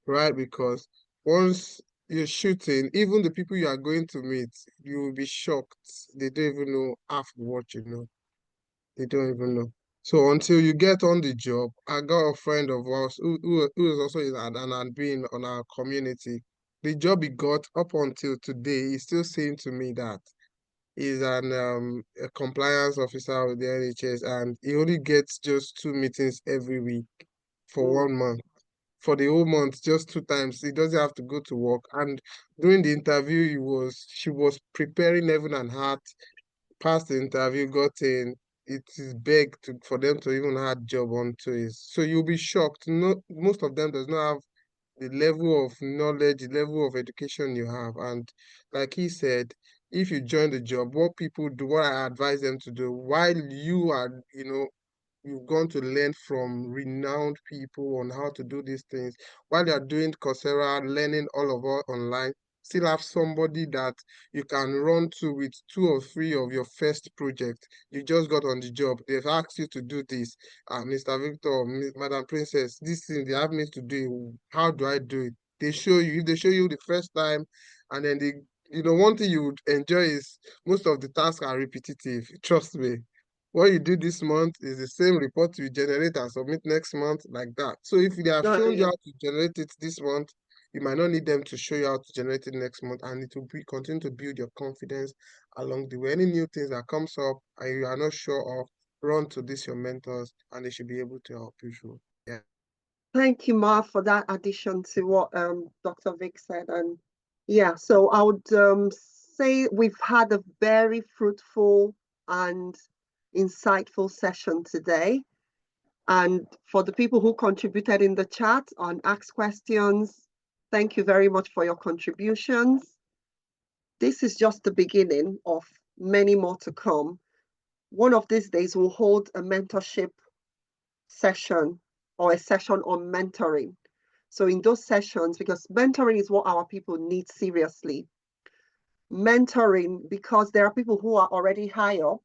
right? Because once you're shooting, even the people you are going to meet, you will be shocked. They don't even know half what you know. They don't even know. So until you get on the job, I got a friend of ours who is also an admin on our community. The job he got up until today, he's still saying to me that he's a compliance officer with the NHS and he only gets just 2 meetings every week for 1 month. For the whole month, just 2 times. He doesn't have to go to work. And during the interview, she was preparing heaven and heart, passed the interview, got in. It is big for them to even have job onto it. So you'll be shocked. No, most of them does not have the level of knowledge, the level of education you have. And like he said, if you join the job, what people do, what I advise them to do, while you are, you've gone to learn from renowned people on how to do these things, while you're doing Coursera, learning all of all online, still have somebody that you can run to with 2 or 3 of your first project. You just got on the job. They've asked you to do this. Mr. Victor, Madam Princess, this thing they have me to do. How do I do it? They show you. If they show you the first time, and then one thing you would enjoy is most of the tasks are repetitive. Trust me. What you do this month is the same report you generate and submit next month, like that. So if they have shown you how to generate it this month, you might not need them to show you how to generate it next month, and it will continue to build your confidence along the way. Any new things that comes up and you are not sure of, run to your mentors, and they should be able to help you through. Yeah. Thank you, Ma, for that addition to what Dr. Vic said. And yeah, so I would say we've had a very fruitful and insightful session today. And for the people who contributed in the chat and asked questions, thank you very much for your contributions. This is just the beginning of many more to come. One of these days, we'll hold a mentorship session or a session on mentoring. So in those sessions, because mentoring is what our people need seriously. Mentoring, because there are people who are already high up.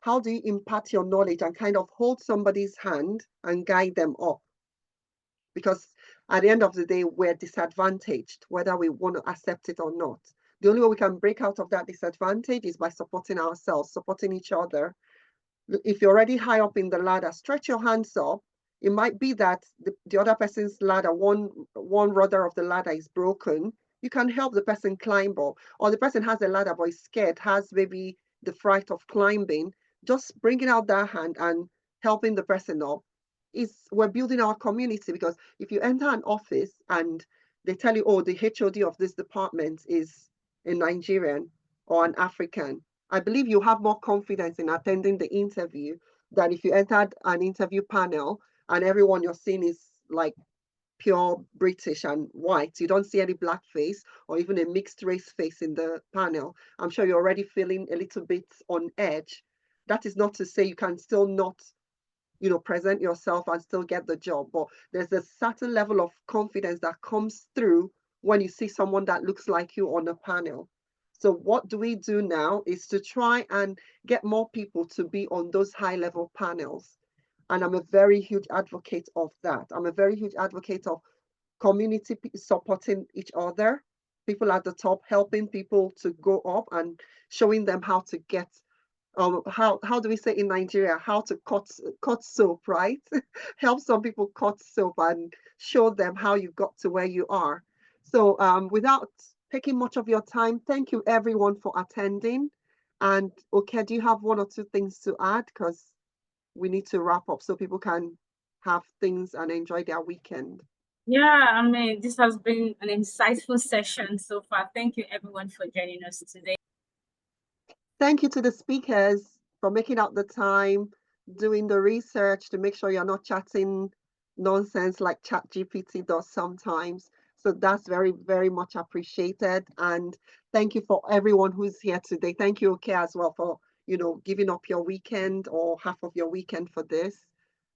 How do you impart your knowledge and kind of hold somebody's hand and guide them up? Because at the end of the day, we're disadvantaged, whether we want to accept it or not. The only way we can break out of that disadvantage is by supporting ourselves, supporting each other. If you're already high up in the ladder, stretch your hands up. It might be that the other person's ladder, one rudder of the ladder is broken. You can help the person climb up. Or the person has a ladder but is scared, has maybe the fright of climbing. Just bringing out that hand and helping the person up. We're building our community, because if you enter an office and they tell you, oh, the HOD of this department is a Nigerian or an African, I believe you have more confidence in attending the interview than if you entered an interview panel and everyone you're seeing is like pure British and white. You don't see any black face or even a mixed race face in the panel. I'm sure you're already feeling a little bit on edge. That is not to say you can still not, present yourself and still get the job, but there's a certain level of confidence that comes through when you see someone that looks like you on a panel. So what do we do now is to try and get more people to be on those high level panels. And I'm a very huge advocate of that. I'm a very huge advocate of community supporting each other, people at the top helping people to go up and showing them how to get, how do we say in Nigeria, how to cut soap, right? Help some people cut soap and show them how you got to where you are. So without taking much of your time, thank you everyone for attending. And okay, do you have one or two things to add? Because we need to wrap up so people can have things and enjoy their weekend. Yeah, I mean, this has been an insightful session so far. Thank you everyone for joining us today. Thank you to the speakers for making out the time, doing the research to make sure you're not chatting nonsense like ChatGPT does sometimes. So that's very, very much appreciated. And thank you for everyone who's here today. Thank you, okay, as well, for giving up your weekend or half of your weekend for this.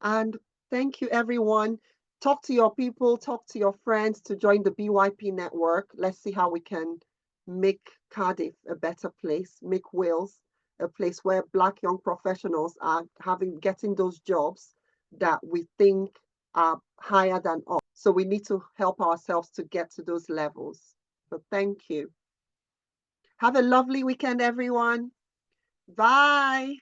And thank you, everyone. Talk to your people, talk to your friends to join the BYP network. Let's see how we can make Cardiff a better place, make Wales a place where Black young professionals are getting those jobs that we think are higher than us. So we need to help ourselves to get to those levels. So thank you. Have a lovely weekend, everyone. Bye.